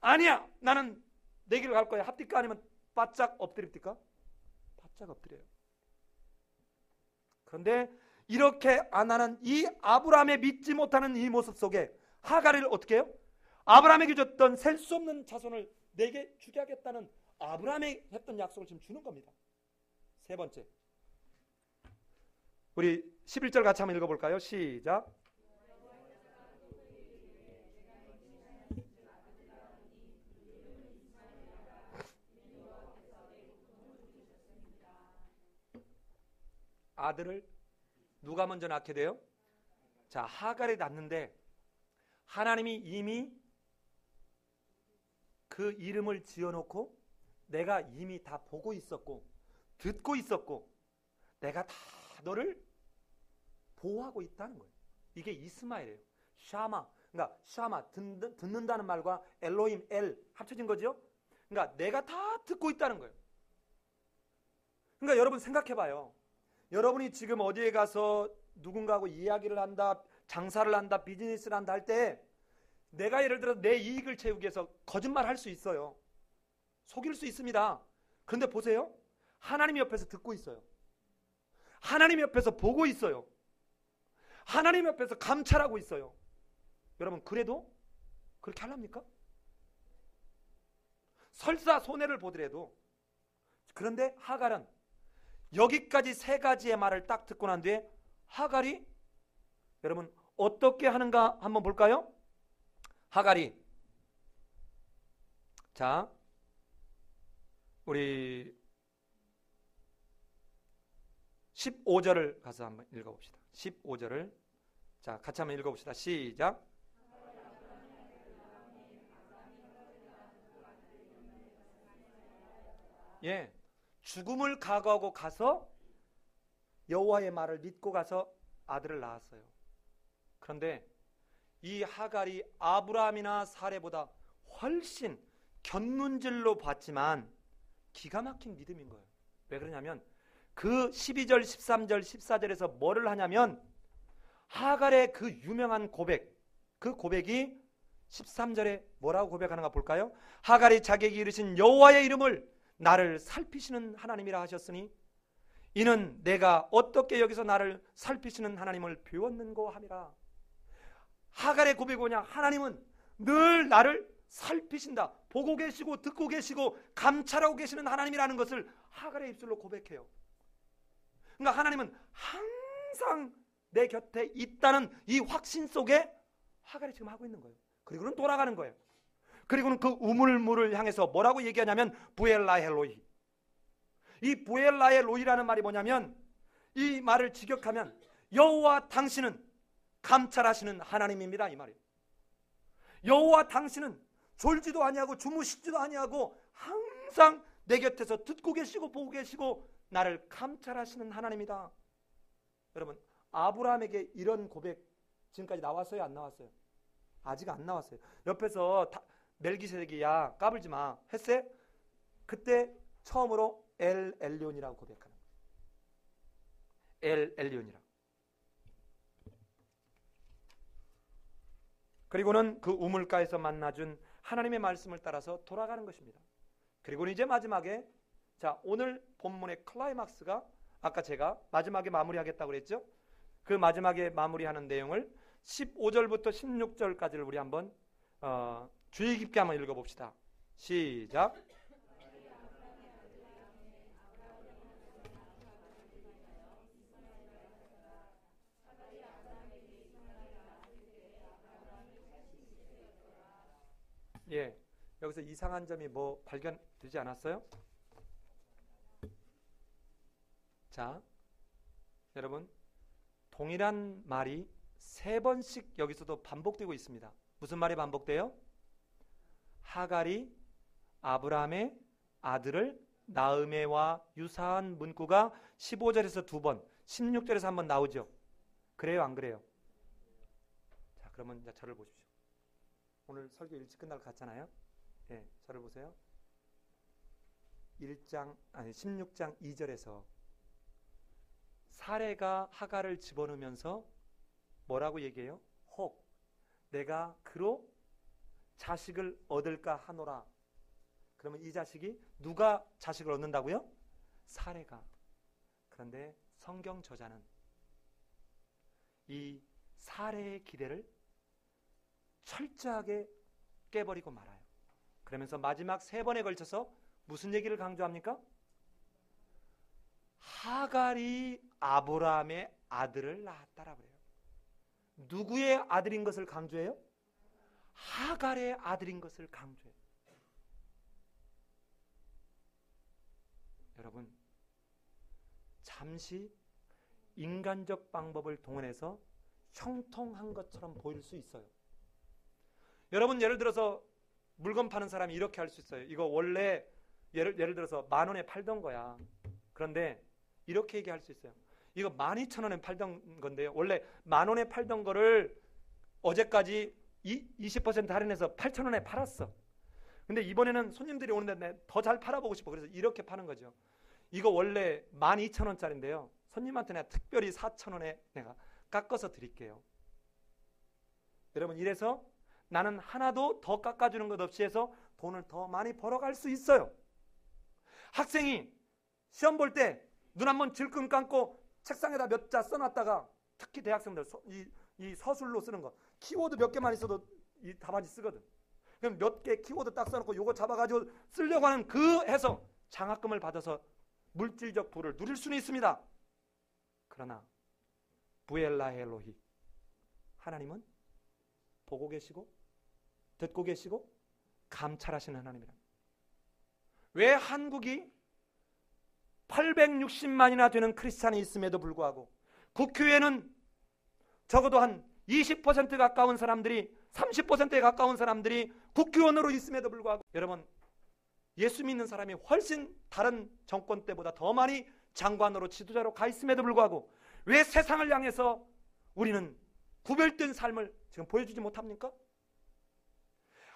아니야, 나는 내 길을 갈 거야. 합디까 아니면 바짝 엎드립니까? 바짝 엎드려요. 그런데 이렇게 안 하는 이 아브라함의 믿지 못하는 이 모습 속에 하갈을 어떻게 해요? 아브라함에게 줬던 셀 수 없는 자손을 내게 주게 하겠다는 아브라함에게 했던 약속을 지금 주는 겁니다. 세 번째, 우리 11절 같이 한번 읽어볼까요? 시작. 아들을 누가 먼저 낳게 돼요? 자, 하갈이 낳는데 하나님이 이미 그 이름을 지어놓고 내가 이미 다 보고 있었고 듣고 있었고 내가 다 너를 보호하고 있다는 거예요. 이게 이스마엘이에요. 샤마, 그러니까 샤마 듣는다는 말과 엘로힘 엘 합쳐진 거죠. 그러니까 내가 다 듣고 있다는 거예요. 그러니까 여러분 생각해봐요. 여러분이 지금 어디에 가서 누군가하고 이야기를 한다, 장사를 한다, 비즈니스를 한다 할 때 내가 예를 들어 내 이익을 채우기 위해서 거짓말 할 수 있어요. 속일 수 있습니다. 그런데 보세요. 하나님이 옆에서 듣고 있어요. 하나님이 옆에서 보고 있어요. 하나님 옆에서 감찰하고 있어요. 여러분 그래도 그렇게 하랍니까? 설사 손해를 보더라도. 그런데 하갈은 여기까지 세 가지의 말을 딱 듣고 난 뒤에 하갈이 여러분 어떻게 하는가 한번 볼까요? 하갈이 자 우리 15절을 가서 한번 읽어봅시다. 15절을 자 같이 한번 읽어봅시다. 시작. 예, 죽음을 각오하고 가서 여호와의 말을 믿고 가서 아들을 낳았어요. 그런데 이 하갈이 아브라함이나 사레보다 훨씬 견문질로 봤지만 기가 막힌 믿음인 거예요. 왜 그러냐면 그 12절, 13절, 14절에서 뭐를 하냐면 하갈의 그 유명한 고백, 그 고백이 13절에 뭐라고 고백하는가 볼까요? 하갈이 자기에게 이르신 여호와의 이름을 나를 살피시는 하나님이라 하셨으니 이는 내가 어떻게 여기서 나를 살피시는 하나님을 배웠는고 함이라. 하갈의 고백이 뭐냐? 하나님은 늘 나를 살피신다. 보고 계시고 듣고 계시고 감찰하고 계시는 하나님이라는 것을 하갈의 입술로 고백해요. 그러니까 하나님은 항상 내 곁에 있다는 이 확신 속에 하갈이 지금 하고 있는 거예요. 그리고는 돌아가는 거예요. 그리고는 그 우물물을 향해서 뭐라고 얘기하냐면 부엘라 헬로이. 이 부엘라 헬로이라는 말이 뭐냐면 이 말을 직역하면 여호와 당신은 감찰하시는 하나님입니다 이 말이에요. 여호와 당신은 졸지도 아니하고 주무시지도 아니하고 항상 내 곁에서 듣고 계시고 보고 계시고 나를 감찰하시는 하나님이다. 여러분, 아브라함에게 이런 고백 지금까지 나왔어요? 안 나왔어요? 아직 안 나왔어요. 옆에서 멜기세덱이 야 까불지 마 했어요? 그때 처음으로 엘 엘리온이라고 고백하는 거예요. 엘 엘리온이라고. 그리고는 그 우물가에서 만나준 하나님의 말씀을 따라서 돌아가는 것입니다. 그리고는 이제 마지막에 자 오늘 본문의 클라이막스가 아까 제가 마지막에 마무리하겠다고 그랬죠. 그 마지막에 마무리하는 내용을 15절부터 16절까지를 우리 한번 주의 깊게 한번 읽어봅시다. 시작. 예, 여기서 이상한 점이 뭐 발견되지 않았어요? 자, 여러분 동일한 말이 3번씩 여기서도 반복되고 있습니다. 무슨 말이 반복돼요? 하갈이 아브라함의 아들을 낳음에와 유사한 문구가 15절에서 2번, 16절에서 한번 나오죠. 그래요, 안 그래요? 자, 그러면 이제 저를 보십시오. 오늘 설교 일찍 끝날 것 같잖아요. 예, 저를 보세요. 16장 2절에서 사레가 하갈을 집어넣으면서 뭐라고 얘기해요? 혹 내가 그로 자식을 얻을까 하노라. 그러면 이 자식이 누가 자식을 얻는다고요? 사레가. 그런데 성경 저자는 이 사레의 기대를 철저하게 깨버리고 말아요. 그러면서 마지막 3번에 걸쳐서 무슨 얘기를 강조합니까? 하갈이 아브라함의 아들을 낳았다라 그래요. 누구의 아들인 것을 강조해요? 하갈의 아들인 것을 강조해요. 여러분, 잠시 인간적 방법을 동원해서 형통한 것처럼 보일 수 있어요. 여러분, 예를 들어서 물건 파는 사람이 이렇게 할 수 있어요. 이거 원래 예를 들어서 10,000원에 팔던 거야. 그런데 이렇게 얘기할 수 있어요. 이거 12,000원에 팔던 건데요. 원래 10,000원에 팔던 거를 어제까지 20% 할인해서 8,000원에 팔았어. 근데 이번에는 손님들이 오는데 더 잘 팔아보고 싶어. 그래서 이렇게 파는 거죠. 이거 원래 12,000원짜리인데요. 손님한테 내가 특별히 4,000원에 내가 깎아서 드릴게요. 여러분, 이래서 나는 하나도 더 깎아주는 것 없이 해서 돈을 더 많이 벌어갈 수 있어요. 학생이 시험 볼 때 눈 한번 질끈 감고 책상에다 몇 자 써놨다가 특히 대학생들 이 서술로 쓰는 거 키워드 몇 개만 있어도 이 답안지 쓰거든. 그럼 몇 개 키워드 딱 써놓고 요거 잡아가지고 쓰려고 하는 그 해서 장학금을 받아서 물질적 부를 누릴 수는 있습니다. 그러나 부엘라 엘로히 하나님은 보고 계시고 듣고 계시고 감찰하시는 하나님이라. 왜 한국이 860만이나 되는 크리스찬이 있음에도 불구하고 국교회는 적어도 한 20% 가까운 사람들이 30%에 가까운 사람들이 국교원으로 있음에도 불구하고 여러분 예수 믿는 사람이 훨씬 다른 정권 때보다 더 많이 장관으로 지도자로 가 있음에도 불구하고 왜 세상을 향해서 우리는 구별된 삶을 지금 보여주지 못합니까?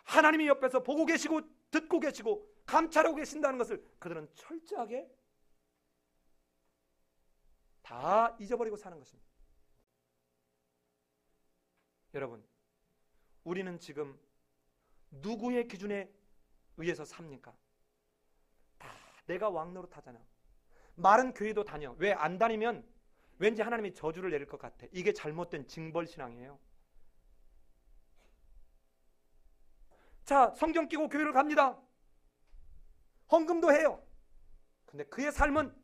하나님이 옆에서 보고 계시고 듣고 계시고 감찰하고 계신다는 것을 그들은 철저하게 다 잊어버리고 사는 것입니다. 여러분, 우리는 지금 누구의 기준에 의해서 삽니까? 다 내가 왕노릇하잖아. 말은 교회도 다녀. 왜 안 다니면 왠지 하나님이 저주를 내릴 것 같아. 이게 잘못된 징벌신앙이에요. 자, 성경 끼고 교회를 갑니다. 헌금도 해요. 근데 그의 삶은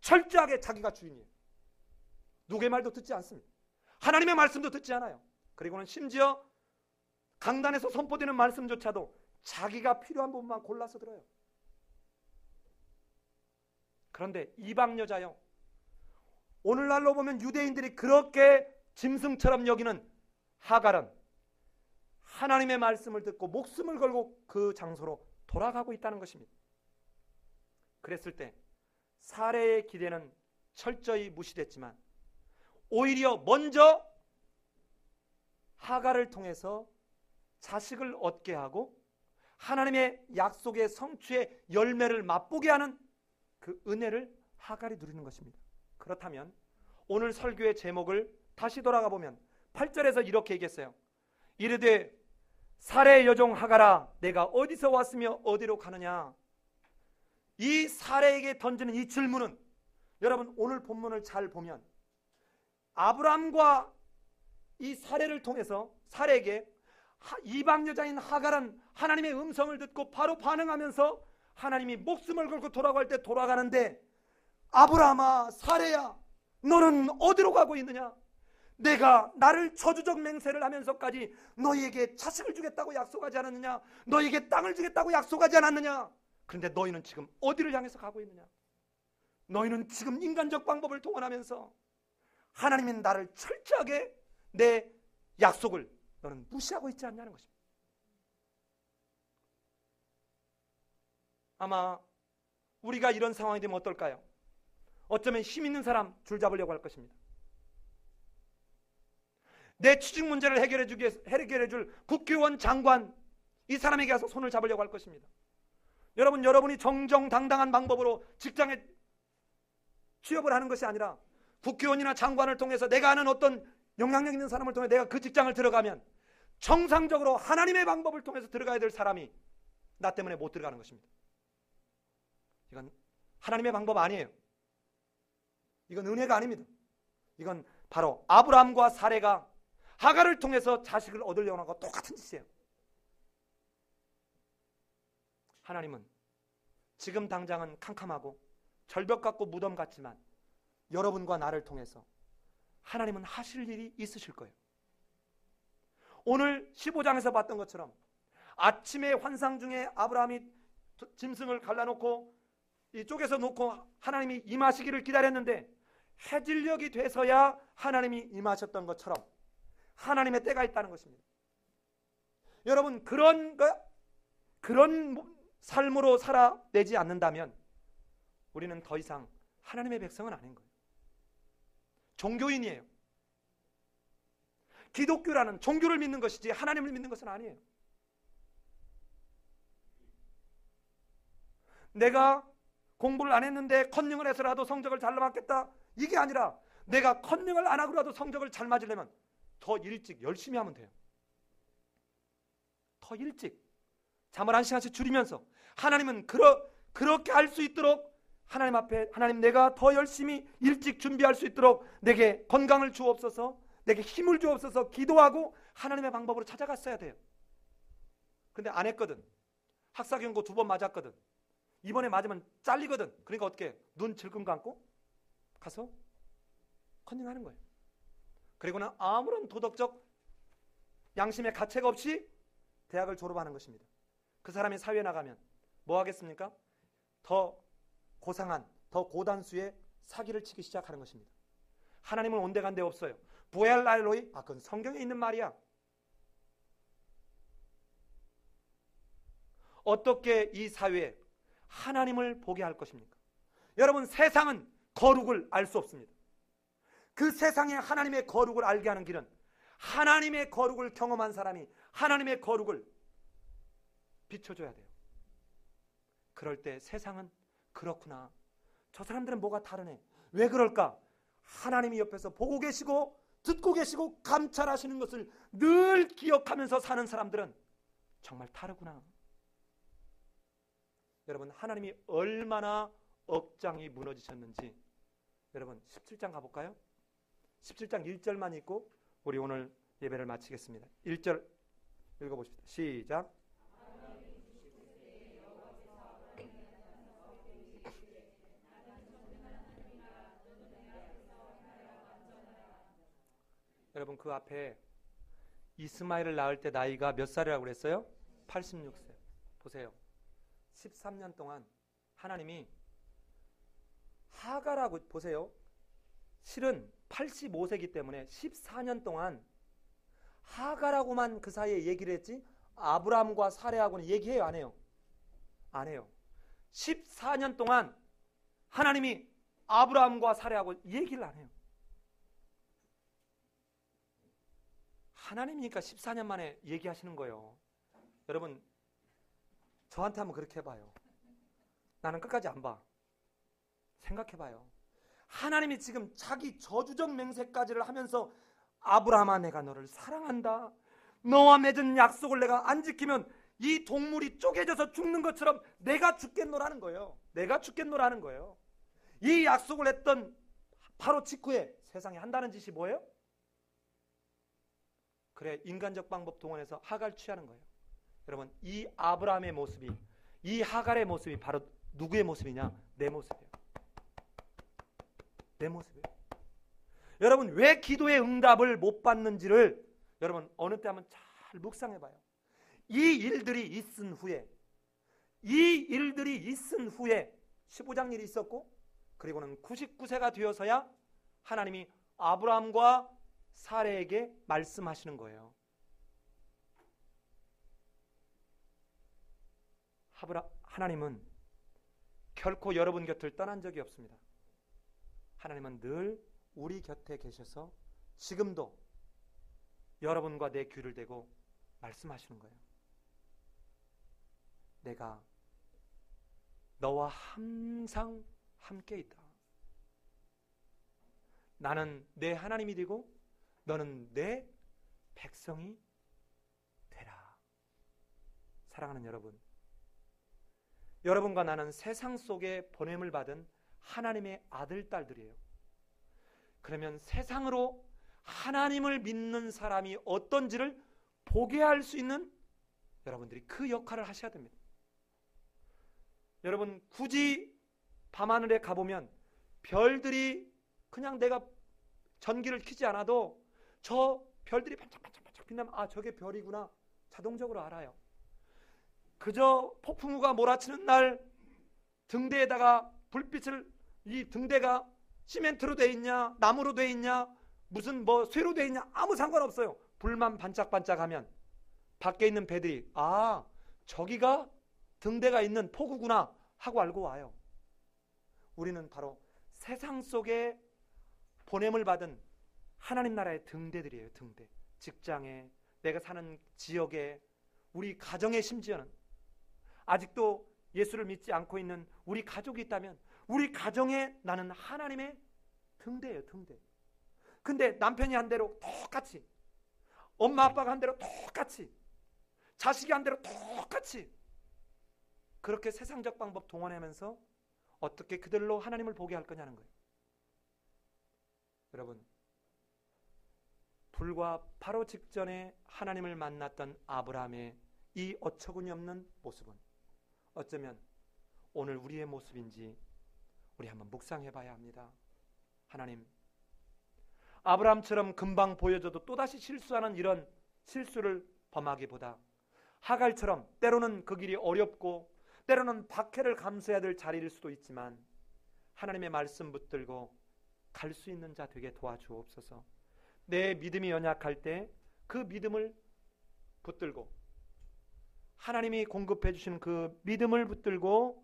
철저하게 자기가 주인이에요. 누구의 말도 듣지 않습니다. 하나님의 말씀도 듣지 않아요. 그리고는 심지어 강단에서 선포되는 말씀조차도 자기가 필요한 부분만 골라서 들어요. 그런데 이방 여자요, 오늘날로 보면 유대인들이 그렇게 짐승처럼 여기는 하갈은 하나님의 말씀을 듣고 목숨을 걸고 그 장소로 돌아가고 있다는 것입니다. 그랬을 때 사레의 기대는 철저히 무시됐지만 오히려 먼저 하갈을 통해서 자식을 얻게 하고 하나님의 약속의 성취의 열매를 맛보게 하는 그 은혜를 하갈이 누리는 것입니다. 그렇다면 오늘 설교의 제목을 다시 돌아가 보면 8절에서 이렇게 얘기했어요. 이르되 사레의 여종 하갈아 내가 어디서 왔으며 어디로 가느냐. 이 사레에게 던지는 이 질문은 여러분 오늘 본문을 잘 보면 아브람과 이 사레를 통해서 사레에게 이방 여자인 하갈은 하나님의 음성을 듣고 바로 반응하면서 하나님이 목숨을 걸고 돌아갈 때 돌아가는데 아브라함아 사레야 너는 어디로 가고 있느냐. 내가 나를 저주적 맹세를 하면서까지 너희에게 자식을 주겠다고 약속하지 않았느냐. 너희에게 땅을 주겠다고 약속하지 않았느냐. 그런데 너희는 지금 어디를 향해서 가고 있느냐. 너희는 지금 인간적 방법을 동원하면서 하나님이 나를 철저하게 내 약속을 너는 무시하고 있지 않냐는 것입니다. 아마 우리가 이런 상황이 되면 어떨까요? 어쩌면 힘 있는 사람 줄 잡으려고 할 것입니다. 내 취직 문제를 해결해 줄 국회의원 장관 이 사람에게 가서 손을 잡으려고 할 것입니다. 여러분이 정정당당한 방법으로 직장에 취업을 하는 것이 아니라 국회의원이나 장관을 통해서 내가 아는 어떤 영향력 있는 사람을 통해 내가 그 직장을 들어가면 정상적으로 하나님의 방법을 통해서 들어가야 될 사람이 나 때문에 못 들어가는 것입니다. 이건 하나님의 방법 아니에요. 이건 은혜가 아닙니다. 이건 바로 아브라함과 사레가 하갈을 통해서 자식을 얻으려고 하는 것과 똑같은 짓이에요. 하나님은 지금 당장은 캄캄하고 절벽 같고 무덤 같지만 여러분과 나를 통해서 하나님은 하실 일이 있으실 거예요. 오늘 15장에서 봤던 것처럼 아침에 환상 중에 아브라함이 짐승을 갈라놓고 이쪽에서 놓고 하나님이 임하시기를 기다렸는데 해질녘이 돼서야 하나님이 임하셨던 것처럼 하나님의 때가 있다는 것입니다. 여러분 그런 삶으로 살아내지 않는다면 우리는 더 이상 하나님의 백성은 아닌 거예요. 종교인이에요. 기독교라는 종교를 믿는 것이지 하나님을 믿는 것은 아니에요. 내가 공부를 안 했는데 컨닝을 해서라도 성적을 잘 받겠다 이게 아니라 내가 컨닝을 안 하고라도 성적을 잘 맞으려면 더 일찍 열심히 하면 돼요. 더 일찍 잠을 1시간씩 줄이면서 하나님은 그렇게 할 수 있도록 하나님 앞에 하나님 내가 더 열심히 일찍 준비할 수 있도록 내게 건강을 주옵소서 내게 힘을 주옵소서 기도하고 하나님의 방법으로 찾아갔어야 돼요. 근데 안 했거든. 학사경고 2번 맞았거든. 이번에 맞으면 잘리거든. 그러니까 어떻게 눈 질끈 감고 가서 컨닝하는 거예요. 그리고는 아무런 도덕적 양심의 가책 없이 대학을 졸업하는 것입니다. 그 사람이 사회에 나가면 뭐 하겠습니까? 더 고상한 더 고단수의 사기를 치기 시작하는 것입니다. 하나님은 온데간데 없어요. 부엘랄로이 그건 성경에 있는 말이야. 어떻게 이 사회에 하나님을 보게 할 것입니까? 여러분 세상은 거룩을 알 수 없습니다. 그 세상에 하나님의 거룩을 알게 하는 길은 하나님의 거룩을 경험한 사람이 하나님의 거룩을 비춰줘야 돼요. 그럴 때 세상은 그렇구나. 저 사람들은 뭐가 다르네. 왜 그럴까? 하나님이 옆에서 보고 계시고 듣고 계시고 감찰하시는 것을 늘 기억하면서 사는 사람들은 정말 다르구나. 여러분 하나님이 얼마나 억장이 무너지셨는지 여러분 17장 가볼까요? 17장 1절만 읽고 우리 오늘 예배를 마치겠습니다. 1절 읽어보십시다. 시작. 여러분 그 앞에 이스마엘을 낳을 때 나이가 몇 살이라고 그랬어요? 86세. 보세요. 13년 동안 하나님이 하갈하고 보세요. 실은 85세기 때문에 14년 동안 하갈하고만 그 사이에 얘기를 했지 아브라함과 사레하고는 얘기해요? 안 해요? 안 해요. 14년 동안 하나님이 아브라함과 사례하고 얘기를 안 해요. 하나님이니까 14년 만에 얘기하시는 거예요. 여러분, 저한테 한번 그렇게 해봐요. 나는 끝까지 안 봐. 생각해봐요. 하나님이 지금 자기 저주적 맹세까지를 하면서 아브라함아, 내가 너를 사랑한다. 너와 맺은 약속을 내가 안 지키면 이 동물이 쪼개져서 죽는 것처럼 내가 죽겠노라는 거예요. 내가 죽겠노라는 거예요. 이 약속을 했던 바로 직후에 세상에 한다는 짓이 뭐예요? 그래, 인간적 방법 동원해서 하갈 취하는 거예요. 여러분, 이 아브라함의 모습이, 이 하갈의 모습이 바로 누구의 모습이냐? 내 모습이에요. 내 모습이에요. 여러분, 왜 기도의 응답을 못 받는지를 여러분 어느 때 한번 잘 묵상해 봐요. 이 일들이 있은 후에 15장 일이 있었고, 그리고는 99세가 되어서야 하나님이 아브라함과 사레에게 말씀하시는 거예요. 하나님은 결코 여러분 곁을 떠난 적이 없습니다. 하나님은 늘 우리 곁에 계셔서 지금도 여러분과 내 귀를 대고 말씀하시는 거예요. 내가 너와 항상 함께 있다. 나는 내 하나님이 되고 너는 내 백성이 되라. 사랑하는 여러분, 여러분과 나는 세상 속에 보냄을 받은 하나님의 아들, 딸들이에요. 그러면 세상으로 하나님을 믿는 사람이 어떤지를 보게 할 수 있는 여러분들이 그 역할을 하셔야 됩니다. 여러분, 굳이 밤하늘에 가보면 별들이 그냥 내가 전기를 켜지 않아도 저 별들이 반짝반짝 빛나면 아, 저게 별이구나 자동적으로 알아요. 그저 폭풍우가 몰아치는 날 등대에다가 불빛을, 이 등대가 시멘트로 돼 있냐 나무로 돼 있냐 무슨 뭐 쇠로 돼 있냐 아무 상관없어요. 불만 반짝반짝하면 밖에 있는 배들이 아, 저기가 등대가 있는 폭우구나 하고 알고 와요. 우리는 바로 세상 속에 보냄을 받은 하나님 나라의 등대들이에요. 등대. 직장에, 내가 사는 지역에, 우리 가정에, 심지어는 아직도 예수를 믿지 않고 있는 우리 가족이 있다면 우리 가정에 나는 하나님의 등대예요. 등대. 근데 남편이 한 대로 똑같이, 엄마 아빠가 한 대로 똑같이, 자식이 한 대로 똑같이 그렇게 세상적 방법 동원하면서 어떻게 그들로 하나님을 보게 할 거냐는 거예요. 여러분, 불과 바로 직전에 하나님을 만났던 아브라함의 이 어처구니 없는 모습은 어쩌면 오늘 우리의 모습인지 우리 한번 묵상해 봐야 합니다. 하나님, 아브라함처럼 금방 보여줘도 또다시 실수하는 이런 실수를 범하기보다 하갈처럼 때로는 그 길이 어렵고 때로는 박해를 감수해야 될 자리일 수도 있지만 하나님의 말씀 붙들고 갈 수 있는 자 되게 도와주옵소서. 내 믿음이 연약할 때 그 믿음을 붙들고 하나님이 공급해 주시는 그 믿음을 붙들고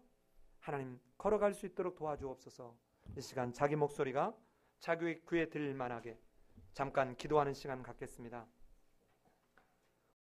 하나님 걸어갈 수 있도록 도와주옵소서. 이 시간 자기 목소리가 자기 귀에 들릴 만하게 잠깐 기도하는 시간 갖겠습니다.